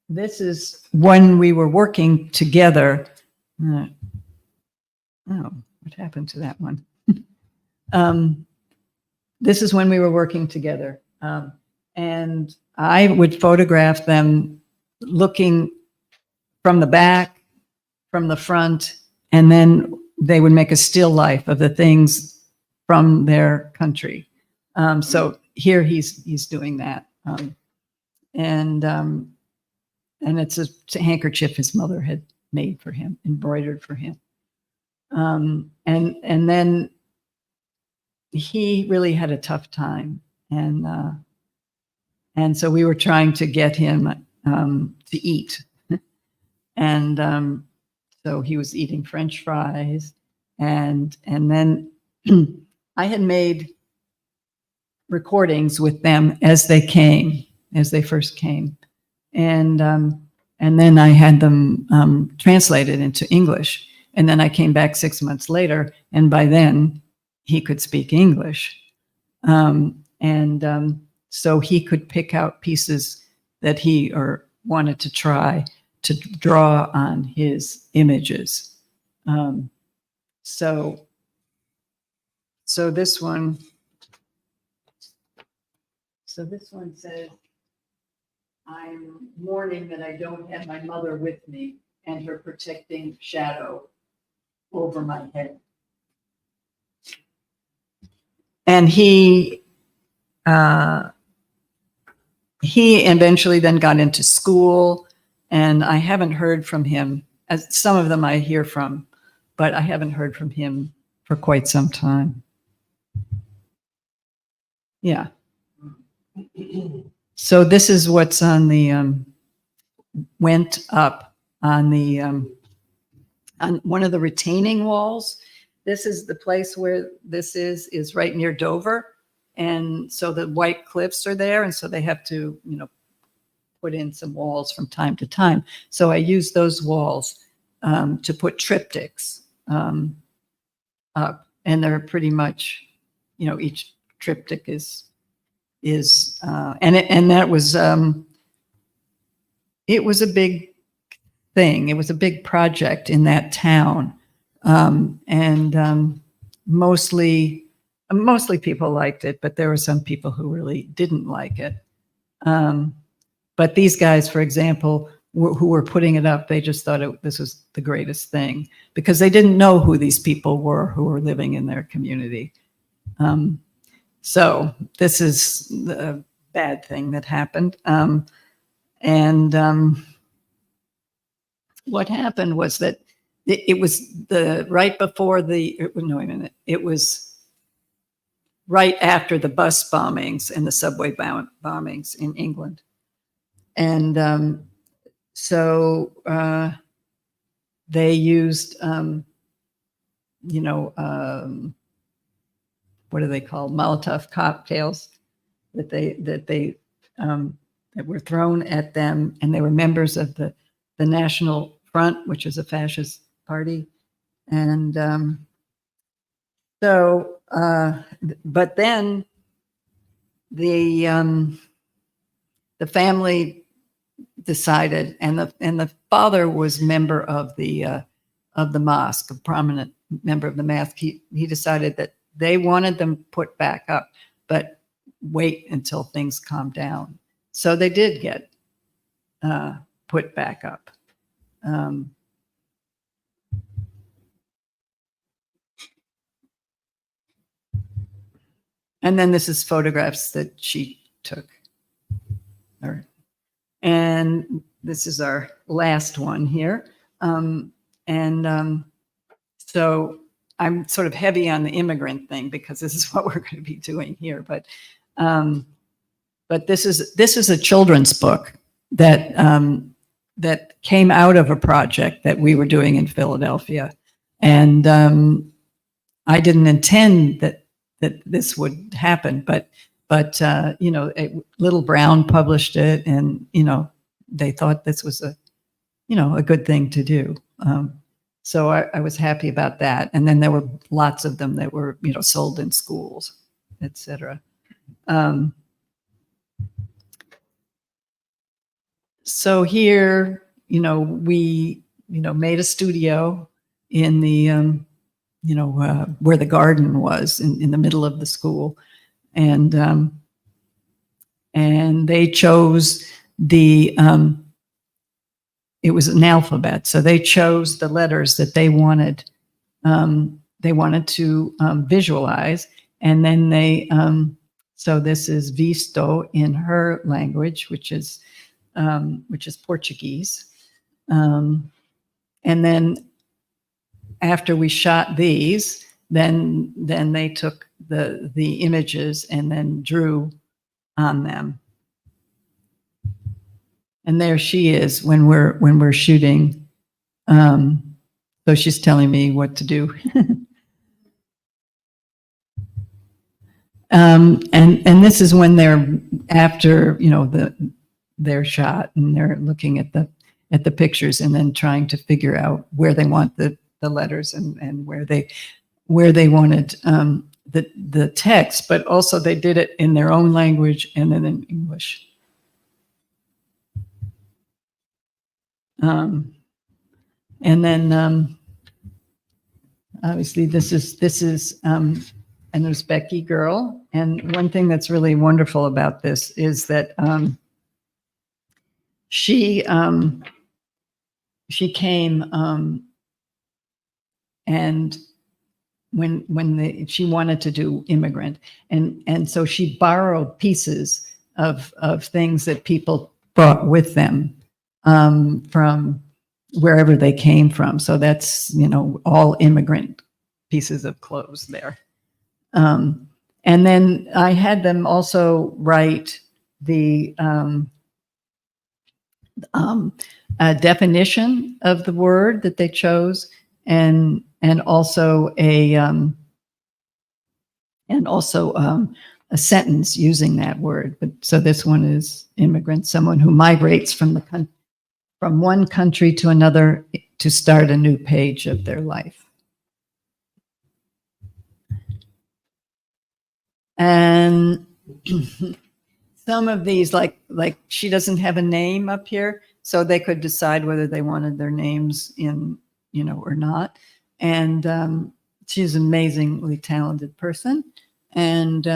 Speaker 3: this is when we were working together. Oh, what happened to that one? This is when we were working together. And I would photograph them looking from the back, from the front, and then they would make a still life of the things from their country. So here he's doing that. And it's a handkerchief his mother had made for him, embroidered for him. And then he really had a tough time. And so we were trying to get him to eat. And so he was eating French fries. And then I had made recordings with them as they first came. And then I had them translated into English. And then I came back 6 months later, and by then he could speak English. So he could pick out pieces that he wanted to try to draw on his images. So this one says, I'm mourning that I don't have my mother with me and her protecting shadow over my head. And he eventually then got into school, and I haven't heard from him. As some of them I hear from, but I haven't heard from him for quite some time. Yeah. So this is what's on the went up on the on one of the retaining walls. This is the place where this is right near Dover. And so the white cliffs are there. And so they have to, put in some walls from time to time. So I use those walls to put triptychs up. And they're pretty much, each triptych is and that was, it was a big thing. It was a big project in that town. Mostly people liked it, but there were some people who really didn't like it. But these guys, for example, who were putting it up, they just thought this was the greatest thing because they didn't know who these people were who were living in their community. So this is the bad thing that happened. What happened was that it was right before it was right after the bus bombings and the subway bombings in England. And so they used, what are they called? Molotov cocktails that were thrown at them, and they were members of the National Front, which is a fascist party. And but then the family decided, and the father was member of the mosque, a prominent member of the mosque. He decided that they wanted them put back up, but wait until things calmed down. So they did get put back up. And then this is photographs that she took. All right. And this is our last one here. So I'm sort of heavy on the immigrant thing because this is what we're going to be doing here. But this is a children's book that that came out of a project that we were doing in Philadelphia, and I didn't intend that this would happen, but you know, Little Brown published it, and you know, they thought this was a good thing to do. So I was happy about that. And then there were lots of them that were, you know, sold in schools, etc. So here, you know, we, you know, made a studio in the, where the garden was in the middle of the school. And they chose the, it was an alphabet. So they chose the letters that they wanted to visualize. And then they, so this is visto in her language, which is Portuguese. And then after we shot these, then they took the images and then drew on them. And there she is when we're shooting. So she's telling me what to do. And this is when they're after, you know, their shot, and they're looking at the pictures and then trying to figure out where they want the letters and where they wanted the text, but also they did it in their own language and then in English. And then obviously this is an Uzbeki girl. And one thing that's really wonderful about this is that she came and when she wanted to do immigrant, and so she borrowed pieces of things that people brought with them from wherever they came from. So that's, you know, all immigrant pieces of clothes there. And then I had them also write the a definition of the word that they chose, and also a sentence using that word. But so this one is immigrant, someone who migrates from one country to another to start a new page of their life. And some of these, like she doesn't have a name up here, so they could decide whether they wanted their names in, you know, or not. And she's an amazingly talented person. And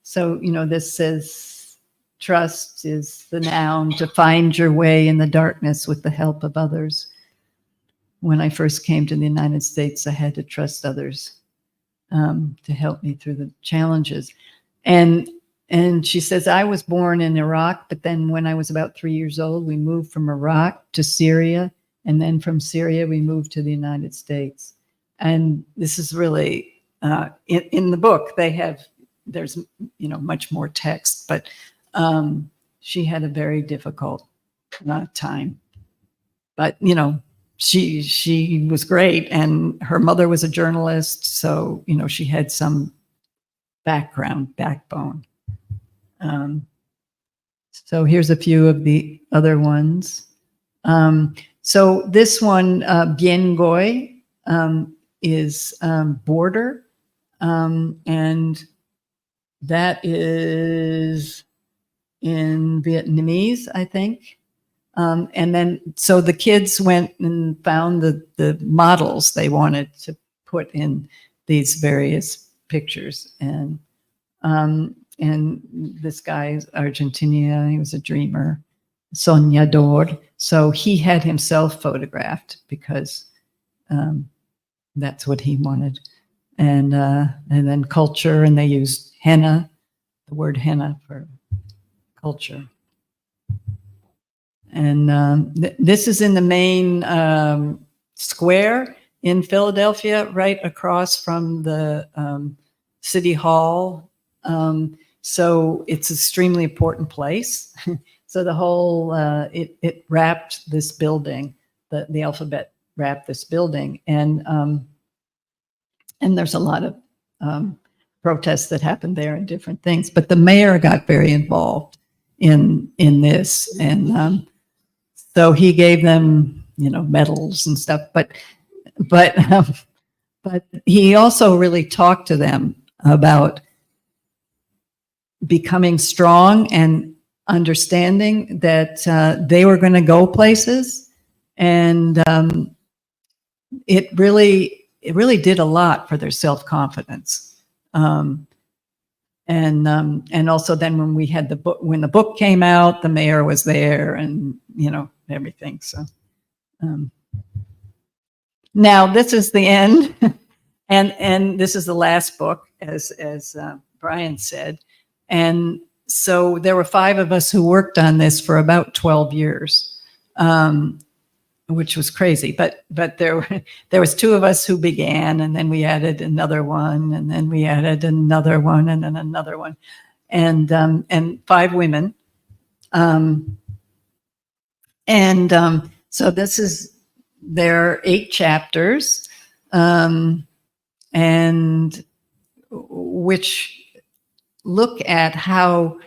Speaker 3: so, you know, this says, trust is the noun, to find your way in the darkness with the help of others. When I first came to the United States, I had to trust others to help me through the challenges. And she says, I was born in Iraq, but then when I was about 3 years old, we moved from Iraq to Syria. And then from Syria, we moved to the United States. And this is really, in the book, there's, you know, much more text, but she had a very difficult time. But, you know, she was great, and her mother was a journalist, so, you know, she had some backbone. So here's a few of the other ones. So this one, Bien Goy, is border, and that is in Vietnamese, I think. And then, so the kids went and found the models they wanted to put in these various pictures. And this guy is Argentina. He was a dreamer, soñador. So he had himself photographed because that's what he wanted. and then culture, and they used henna, the word henna for culture. And this is in the main square in Philadelphia, right across from the City Hall. So it's an extremely important place. So the whole, it wrapped this building, the alphabet wrapped this building. And there's a lot of protests that happened there and different things. But the mayor got very involved in this. And so he gave them, medals and stuff. But he also really talked to them about becoming strong and understanding that they were going to go places, and it really did a lot for their self-confidence. And also then when we had when the book came out, the mayor was there, and everything. So now this is the end, and this is the last book, as Brian said. And so there were 5 of us who worked on this for about 12 years, which was crazy. But there was 2 of us who began, and then we added another one, and then we added another one, and then another one, and 5 women. So there are 8 chapters, and which look at how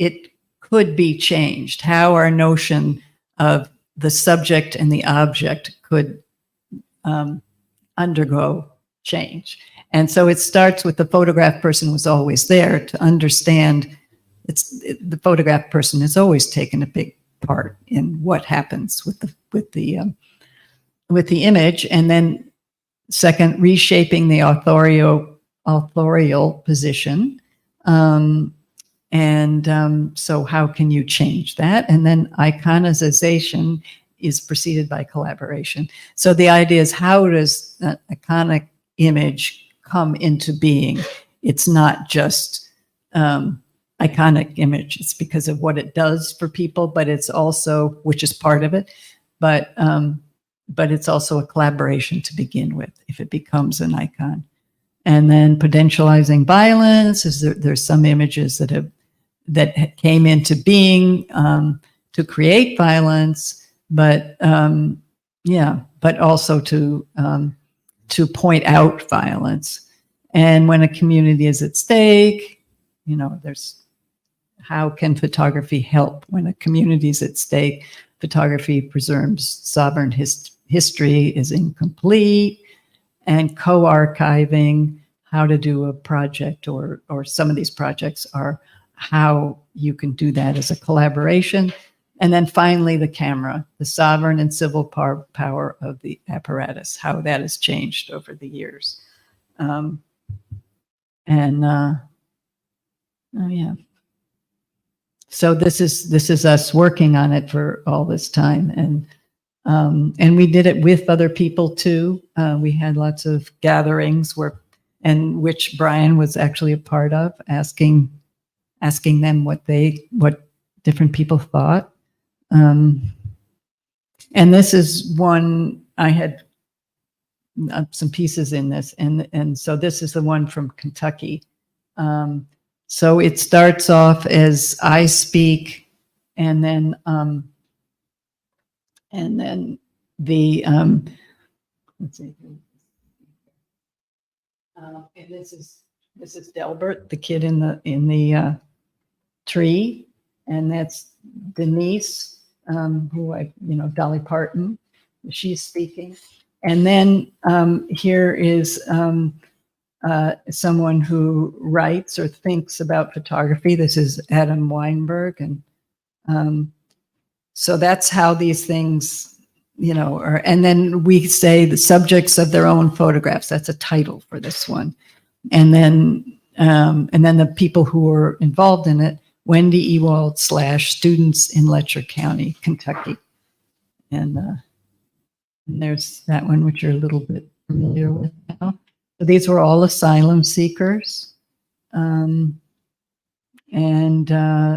Speaker 3: it could be changed, how our notion of the subject and the object could undergo change. And so it starts with the photograph person was always there to understand. The photograph person has always taken a big part in what happens with the image. And then second, reshaping the authorial position. So how can you change that? And then iconization is preceded by collaboration. So the idea is, how does an iconic image come into being? It's not just iconic image. It's because of what it does for people, but it's also, which is part of it, but it's also a collaboration to begin with, if it becomes an icon. And then potentializing violence is there's some images that came into being to create violence, but also to point out violence. And when a community is at stake, there's how can photography help when a community is at stake? Photography preserves sovereign history is incomplete. And co-archiving, how to do a project, or some of these projects are how you can do that as a collaboration. And then finally, the camera, the sovereign and civil power of the apparatus, how that has changed over the years. So this is us working on it for all this time, and we did it with other people too. We had lots of gatherings which Brian was actually a part of, asking them what different people thought. And this is one, I had some pieces in this, and so this is the one from Kentucky. So it starts off as I speak, and then the let's see. And this is Delbert, the kid in the tree, and that's Denise, who Dolly Parton, she's speaking, and then here is someone who writes or thinks about photography. This is Adam Weinberg, and so that's how these things, are. And then we say the subjects of their own photographs. That's a title for this one, and then the people who are involved in it: Wendy Ewald / students in Letcher County, Kentucky, and there's that one, which are a little bit familiar with now. So these were all asylum seekers.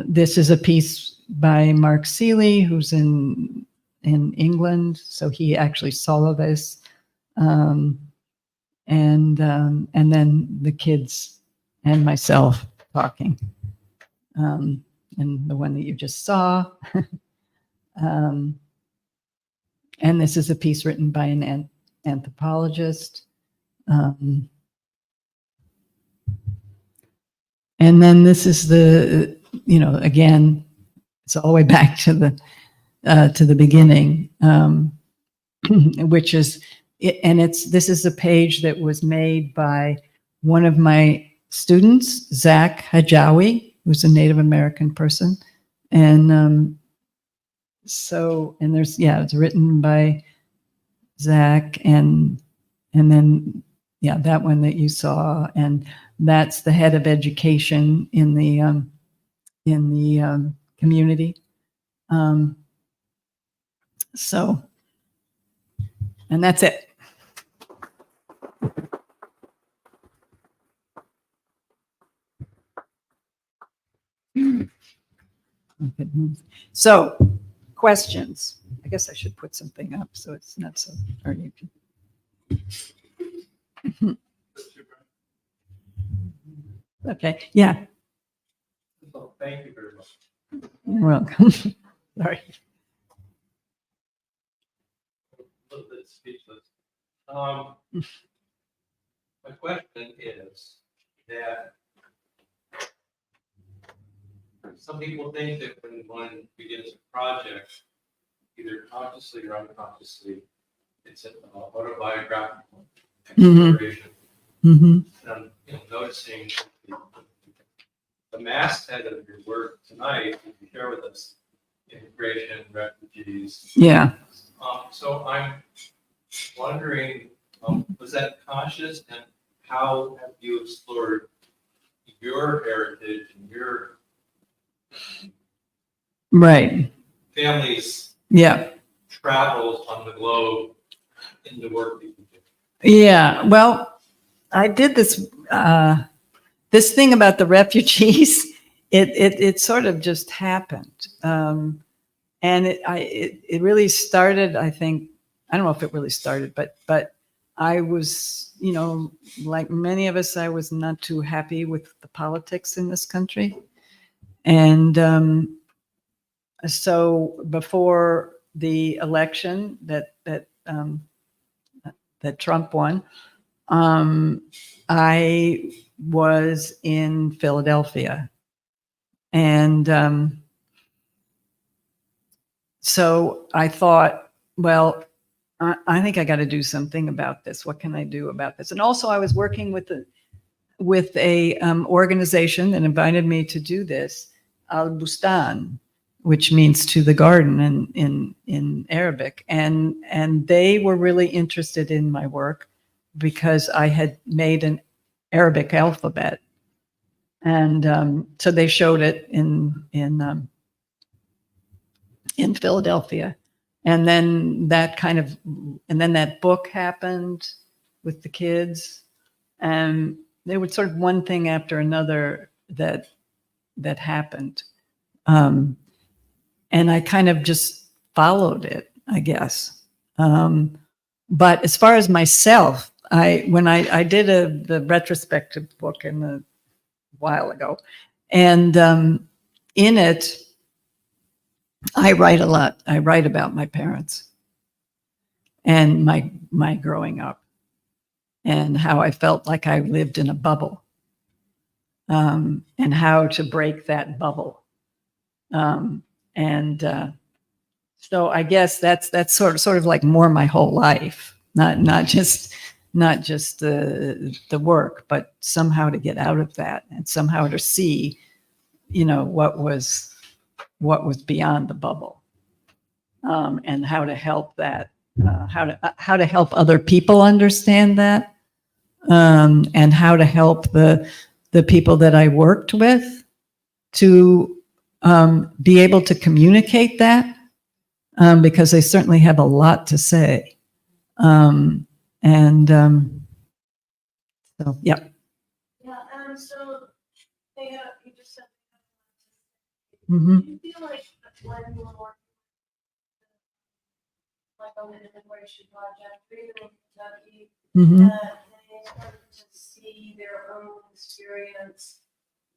Speaker 3: This is a piece by Mark Seeley, who's in England. So he actually saw this. And then the kids and myself talking. And the one that you just saw. And this is a piece written by an anthropologist. And then this is the, again, it's all the way back to the beginning, which is, this is a page that was made by one of my students, Zach Hajawi, who's a Native American person. And there's, it's written by Zach and then, that one that you saw, and that's the head of education in the community. And that's it. So, questions. I guess I should put something up so it's not so, or you can. Okay, yeah.
Speaker 4: Well, thank you very much.
Speaker 3: You're welcome. Sorry.
Speaker 4: A little bit speechless. My question is that some people think that when one begins a project, either consciously or unconsciously, it's an autobiographical exploration.
Speaker 3: Mm-hmm.
Speaker 4: And I'm noticing the masthead of your work tonight, you share with us immigration, refugees.
Speaker 3: Yeah.
Speaker 4: So I'm wondering, was that conscious, and how have you explored your heritage and your
Speaker 3: Right.
Speaker 4: family's travels on the globe in the work that you do?
Speaker 3: Yeah. Well, I did this this thing about the refugees. It sort of just happened, and it really started. I think, I don't know if it really started, but I was, like many of us, I was not too happy with the politics in this country, and so before the election that Trump won, I was in Philadelphia, and so I thought, well, I think I got to do something about this. What can I do about this? And also, I was working with a organization that invited me to do this, Al Bustan, which means to the garden in Arabic, and they were really interested in my work because I had made an Arabic alphabet, and so they showed it in Philadelphia, and then that book happened with the kids, and there was sort of one thing after another that happened, and I kind of just followed it, I guess. But as far as myself, when I did the retrospective book a while ago, and in it, I write a lot. I write about my parents and my growing up, and how I felt like I lived in a bubble, and how to break that bubble. So I guess that's sort of like more my whole life, not just the work, but somehow to get out of that and somehow to see, what was beyond the bubble, and how to help that, how to help other people understand that, and how to help the people that I worked with to be able to communicate that, because they certainly have a lot to say, And so, yeah.
Speaker 1: Yeah, so you just said,
Speaker 3: Hmm.
Speaker 1: do you feel like when you were working like on the immigration project, or even in Kentucky,
Speaker 3: Hmm.
Speaker 1: that they started to see their own experience,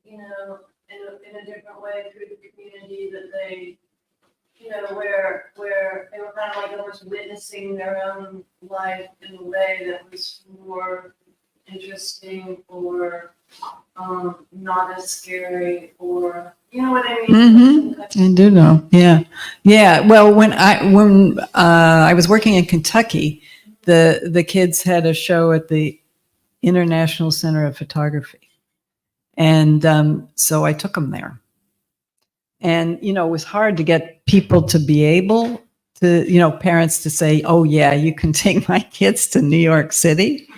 Speaker 1: in a different way through the community that they, where they were kind of like almost witnessing their own life in a way that was more interesting or not as scary, or you know what I mean?
Speaker 3: Mm-hmm. I do know. Yeah. Yeah. Well, when I was working in Kentucky, the kids had a show at the International Center of Photography. And so I took them there. And, it was hard to get people to be able to, parents to say, oh, yeah, you can take my kids to New York City.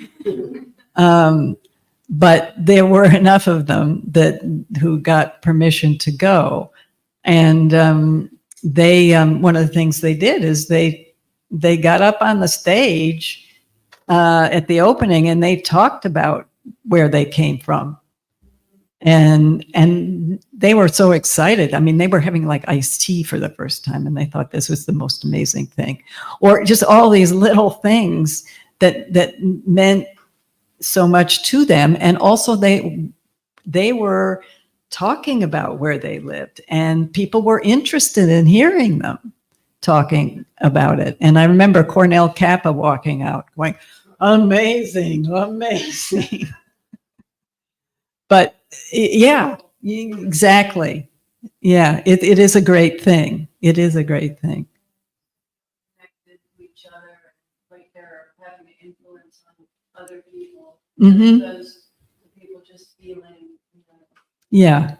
Speaker 3: But there were enough of them who got permission to go. And they one of the things they did is they got up on the stage at the opening and they talked about where they came from. And they were so excited. I mean, they were having like iced tea for the first time and they thought this was the most amazing thing. Or just all these little things that meant so much to them. And also they were talking about where they lived and people were interested in hearing them talking about it. And I remember Cornell Kappa walking out going, amazing, amazing. But yeah, exactly. Yeah, it is a great thing. It is a great thing.
Speaker 1: Connected to each other, like they're having an influence on other people,
Speaker 3: Mm-hmm.
Speaker 1: because the people just feeling,
Speaker 3: Yeah.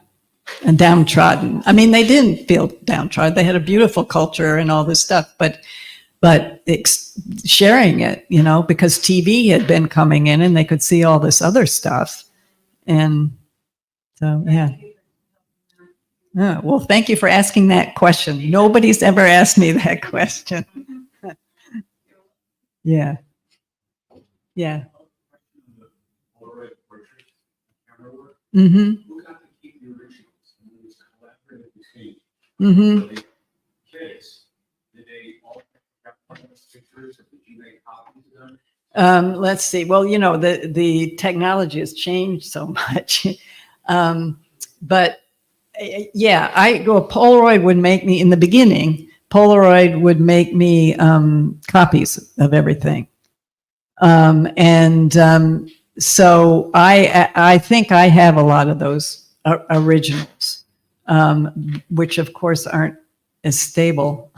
Speaker 3: And downtrodden. I mean, they didn't feel downtrodden. They had a beautiful culture and all this stuff, but sharing it, because TV had been coming in and they could see all this other stuff. And so, yeah. Oh, well, thank you for asking that question. Nobody's ever asked me that question. Yeah. Yeah. Mm-hmm.
Speaker 4: Who got to keep the originals? And it was collaborative between
Speaker 3: Mm-hmm.
Speaker 4: the kids. Did they all have pictures or did you make copies of them?
Speaker 3: Let's see. Well, the technology has changed so much. But yeah, Polaroid would make me, in the beginning, Polaroid would make me copies of everything. So I think I have a lot of those originals, which of course aren't as stable.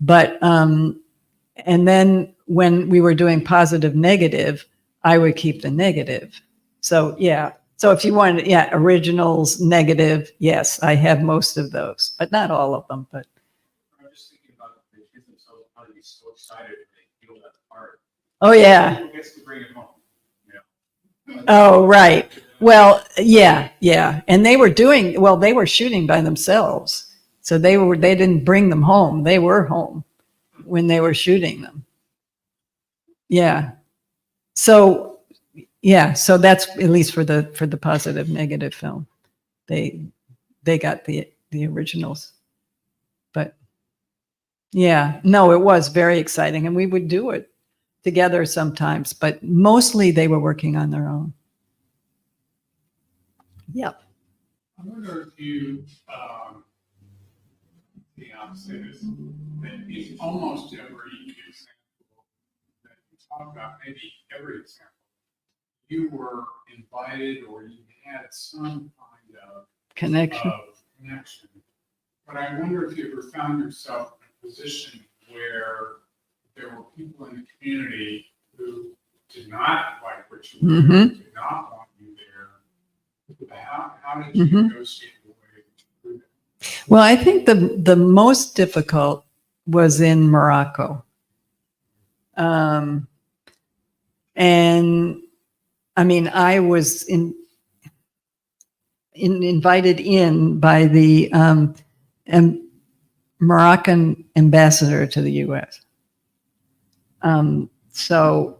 Speaker 3: But, and then when we were doing positive, negative, I would keep the negative. So yeah. So if you wanted, originals, negative, yes, I have most of those, but not all of them, but.
Speaker 4: I'm just thinking about the kids themselves probably be so excited if they feel that art.
Speaker 3: Oh yeah.
Speaker 4: Who gets to bring it home?
Speaker 3: Oh, right. Well, yeah. And they were shooting by themselves. So they didn't bring them home. They were home when they were shooting them. Yeah. So that's at least for the positive negative film. They got the originals. But yeah, no, it was very exciting and we would do it together sometimes, but mostly they were working on their own. Yep.
Speaker 5: I wonder if you, the opposite is that in almost every example that you talk about, maybe every example, you were invited or you had some kind of
Speaker 3: Connection.
Speaker 5: connection. But I wonder if you ever found yourself in a position where there were people in the community who did not like what you were doing, did not want you there. How did you negotiate the way through that?
Speaker 3: Well, I think the most difficult was in Morocco. And I mean, I was invited in by the Moroccan ambassador to the U.S. So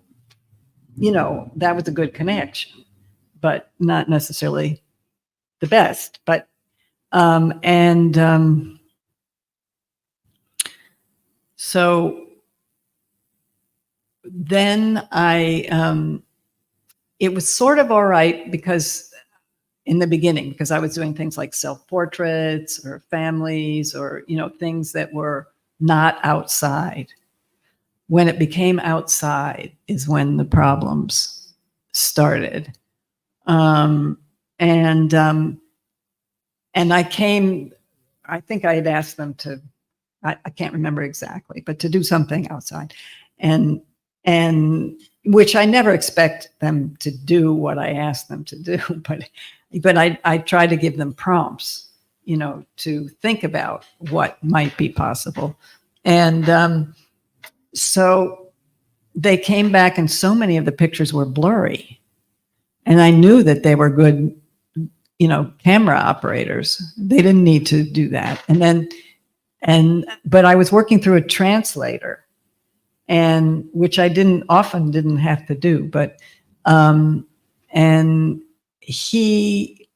Speaker 3: that was a good connection, but not necessarily the best. But so then it was sort of all right because in the beginning, because I was doing things like self-portraits or families or, things that were not outside. When it became outside is when the problems started. And I think I had asked them to, I can't remember exactly, but to do something outside. And which I never expect them to do what I asked them to do, but I try to give them prompts, to think about what might be possible. And so they came back and so many of the pictures were blurry. And I knew that they were good, camera operators. They didn't need to do that. But I was working through a translator, and which I often didn't have to do, but and he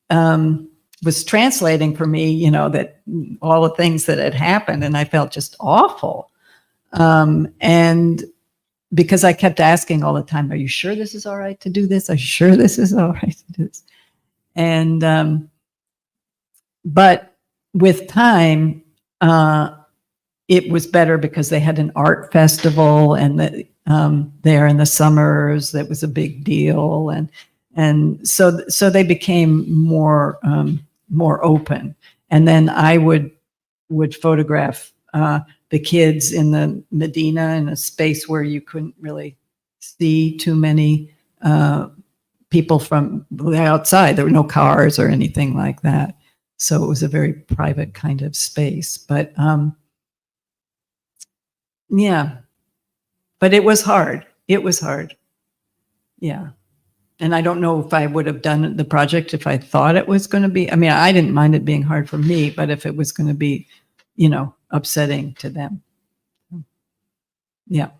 Speaker 3: was translating for me, that all the things that had happened, and I felt just awful. And because I kept asking all the time, "Are you sure this is all right to do this? Are you sure this is all right to do this?" And but with time, it was better because they had an art festival, and there in the summers that was a big deal, and so they became more open. And then I would photograph the kids in the Medina in a space where you couldn't really see too many people from the outside. There were no cars or anything like that, so it was a very private kind of space. But yeah, but it was hard. It was hard. Yeah. And I don't know if I would have done the project if I thought it was going to be. I mean, I didn't mind it being hard for me, but if it was going to be, upsetting to them. Yeah.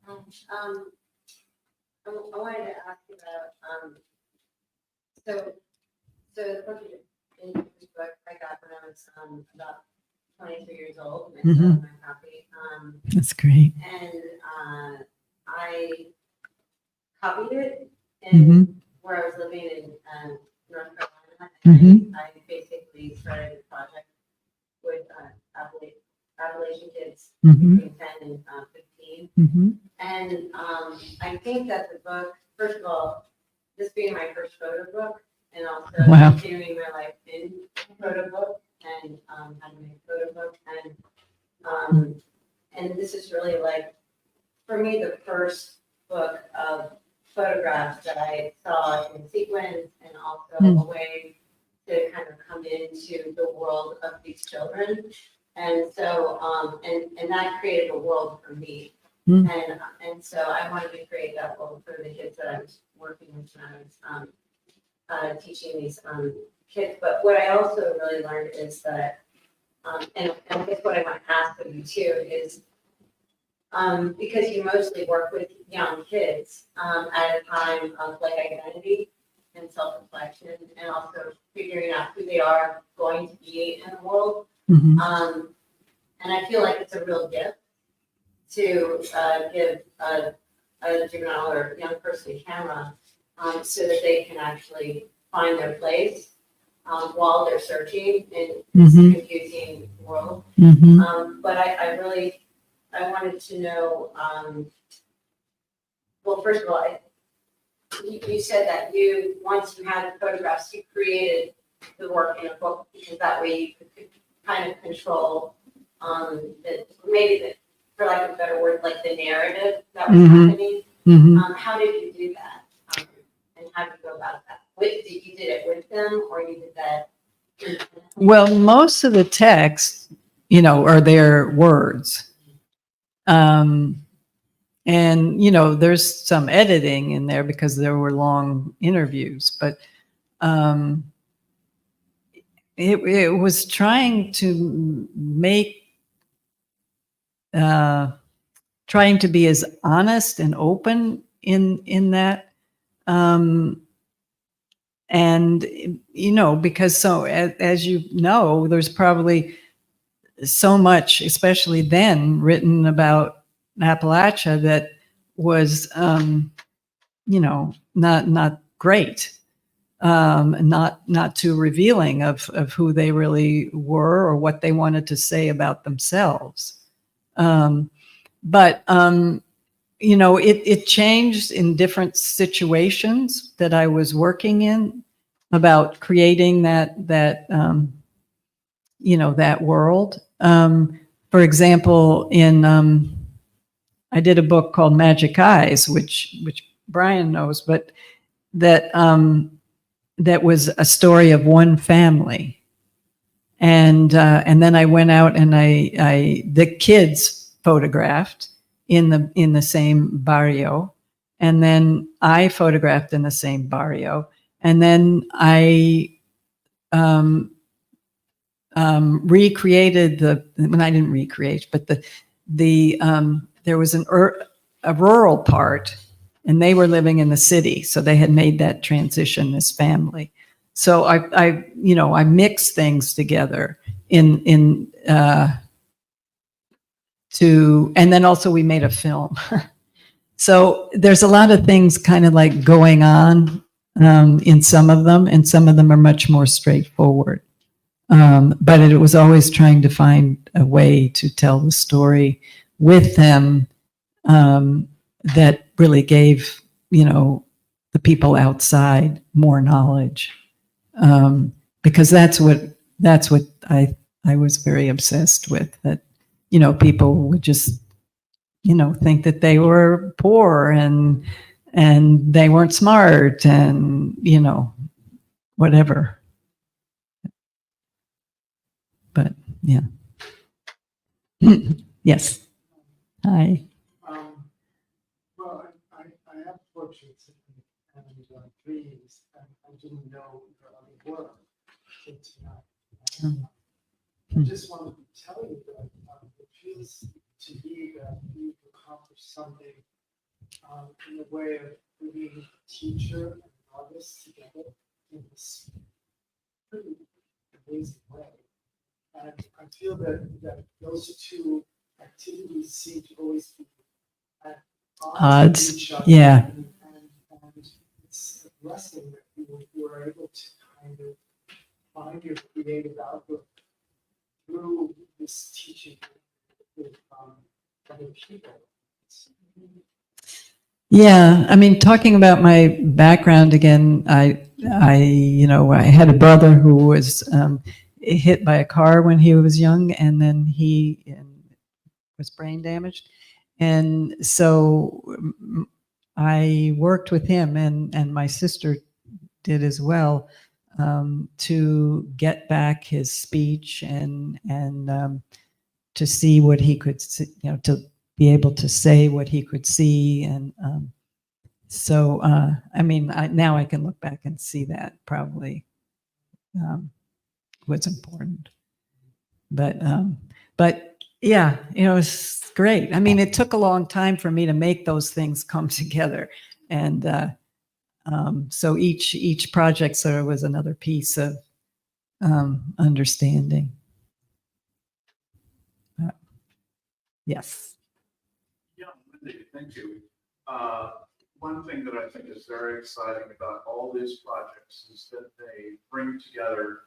Speaker 6: I wanted to ask you about, so the book in this book I got when I was about 23 years old, and I still have my copy.
Speaker 3: That's great.
Speaker 6: And I copied it in where I was living in North Carolina, and I basically started a project with Appalachian kids between 10 and 15. And I think that the book, first of all, this being my first photo book, and also continuing my life in photo book, and having a photo book, and this is really like, for me, the first book of photographs that I saw in sequence, and also a way to kind of come into the world of these children. And so, and that created a world for me. And so I wanted to create that world for the kids that I was working with when I was teaching these kids. But what I also really learned is that, and I guess what I want to ask of you too is, because you mostly work with young kids at a time of like identity and self-reflection, and also figuring out who they are going to be in the world. And I feel like it's a real gift to give a juvenile or young person a camera so that they can actually find their place while they're searching in this confusing world. But I wanted to know, well, first of all, you said that once you had the photographs, you created the work in a book, because that way you could kind of control for lack of a better word, like the narrative that was happening. How did you do that? And how did you go about that? You did it with them, or you did that?
Speaker 3: Well, most of the text, are their words. And, there's some editing in there because there were long interviews, but it was trying to trying to be as honest and open in that. And, you know, because so as you know, there's probably so much, especially then, written about Appalachia that was, you know, not great, not too revealing of who they really were or what they wanted to say about themselves. But you know, it changed in different situations that I was working in about creating that you know, that world. For example, I did a book called Magic Eyes, which Brian knows, but that was a story of one family. And then I went out and the kids photographed in the same barrio. And then I photographed in the same barrio. And then I recreated I didn't recreate, but there was a rural part, and they were living in the city. So they had made that transition as family. So I you know, I mixed things together and then also we made a film. So there's a lot of things kind of like going on in some of them, and some of them are much more straightforward. But it was always trying to find a way to tell the story with them that really gave, you know, the people outside more knowledge, because that's what I was very obsessed with. That, you know, people would just, you know, think that they were poor and they weren't smart and, you know, whatever. But yeah. Yes. Hi.
Speaker 7: Well, I have portraits and dreams, and I didn't know the other world until tonight. I just wanted to tell you that it feels to me that you've accomplished something in the way of bringing teacher and artist together in this pretty amazing way. And I feel that those two activities seem to always be at odds with each other.
Speaker 3: Yeah.
Speaker 7: And it's a blessing that you were able to kind of find your creative outlook through this teaching with other people.
Speaker 3: Yeah, I mean, talking about my background again, I you know, I had a brother who was hit by a car when he was young, and then he was brain damaged, and so I worked with him, and my sister did as well, to get back his speech and to see what he could, you know, to be able to say what he could see. And so, I mean, now I can look back and see that probably was important. But yeah, you know, it's great. I mean, it took a long time for me to make those things come together. And so each project sort of was another piece of understanding. Yes.
Speaker 2: Yeah, Wendy, thank you. One thing that I think is very exciting about all these projects is that they bring together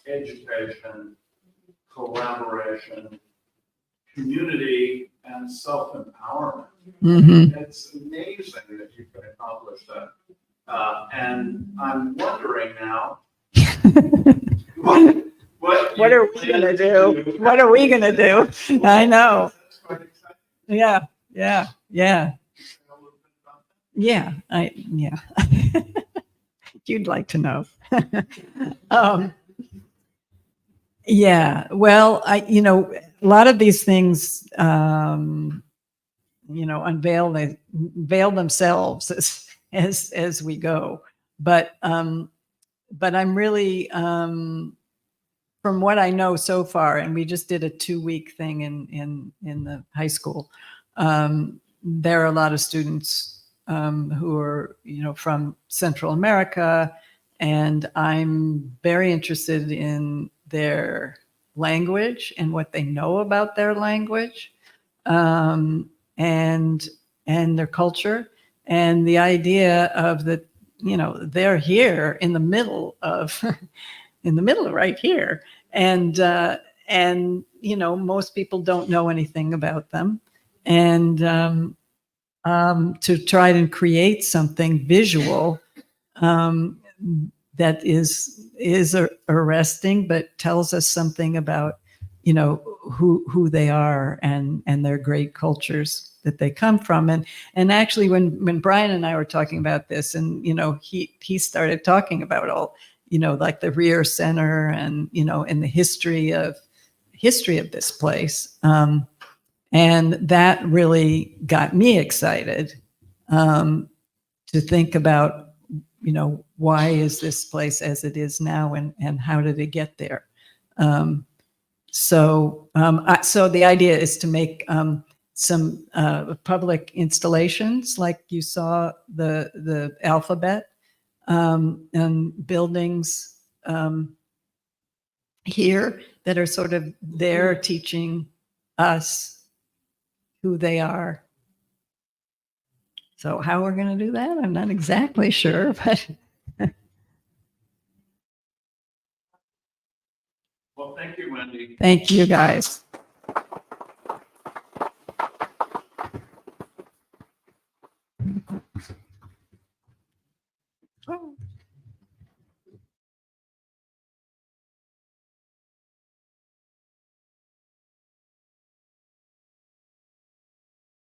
Speaker 2: education, collaboration, community, and self-empowerment.
Speaker 3: Mm-hmm.
Speaker 2: It's amazing that you can accomplish that. And I'm wondering now, what
Speaker 3: are we going to do? What are we going to do? I know.
Speaker 2: That's quite exciting.
Speaker 3: Yeah. Yeah. You'd like to know. Yeah. Well, you know, a lot of these things, you know, unveil themselves as we go. But I'm really, from what I know so far, and we just did a 2-week thing in the high school, there are a lot of students who are, from Central America, and I'm very interested in their language and what they know about their language, and their culture, and the idea of that, they're here in the middle of right here, and most people don't know anything about them, and to try to create something visual that is arresting, but tells us something about who they are and their great cultures that they come from. And actually, when Brian and I were talking about this, and he started talking about all like the Rear Center and and the history of this place, and that really got me excited to think about why is this place as it is now, and how did it get there. So the idea is to make some public installations, like you saw the alphabet, and buildings here that are sort of there teaching us who they are. So how we're going to do that, I'm not exactly sure, but
Speaker 2: Well, thank you, Wendy.
Speaker 3: thank you, guys. Oh.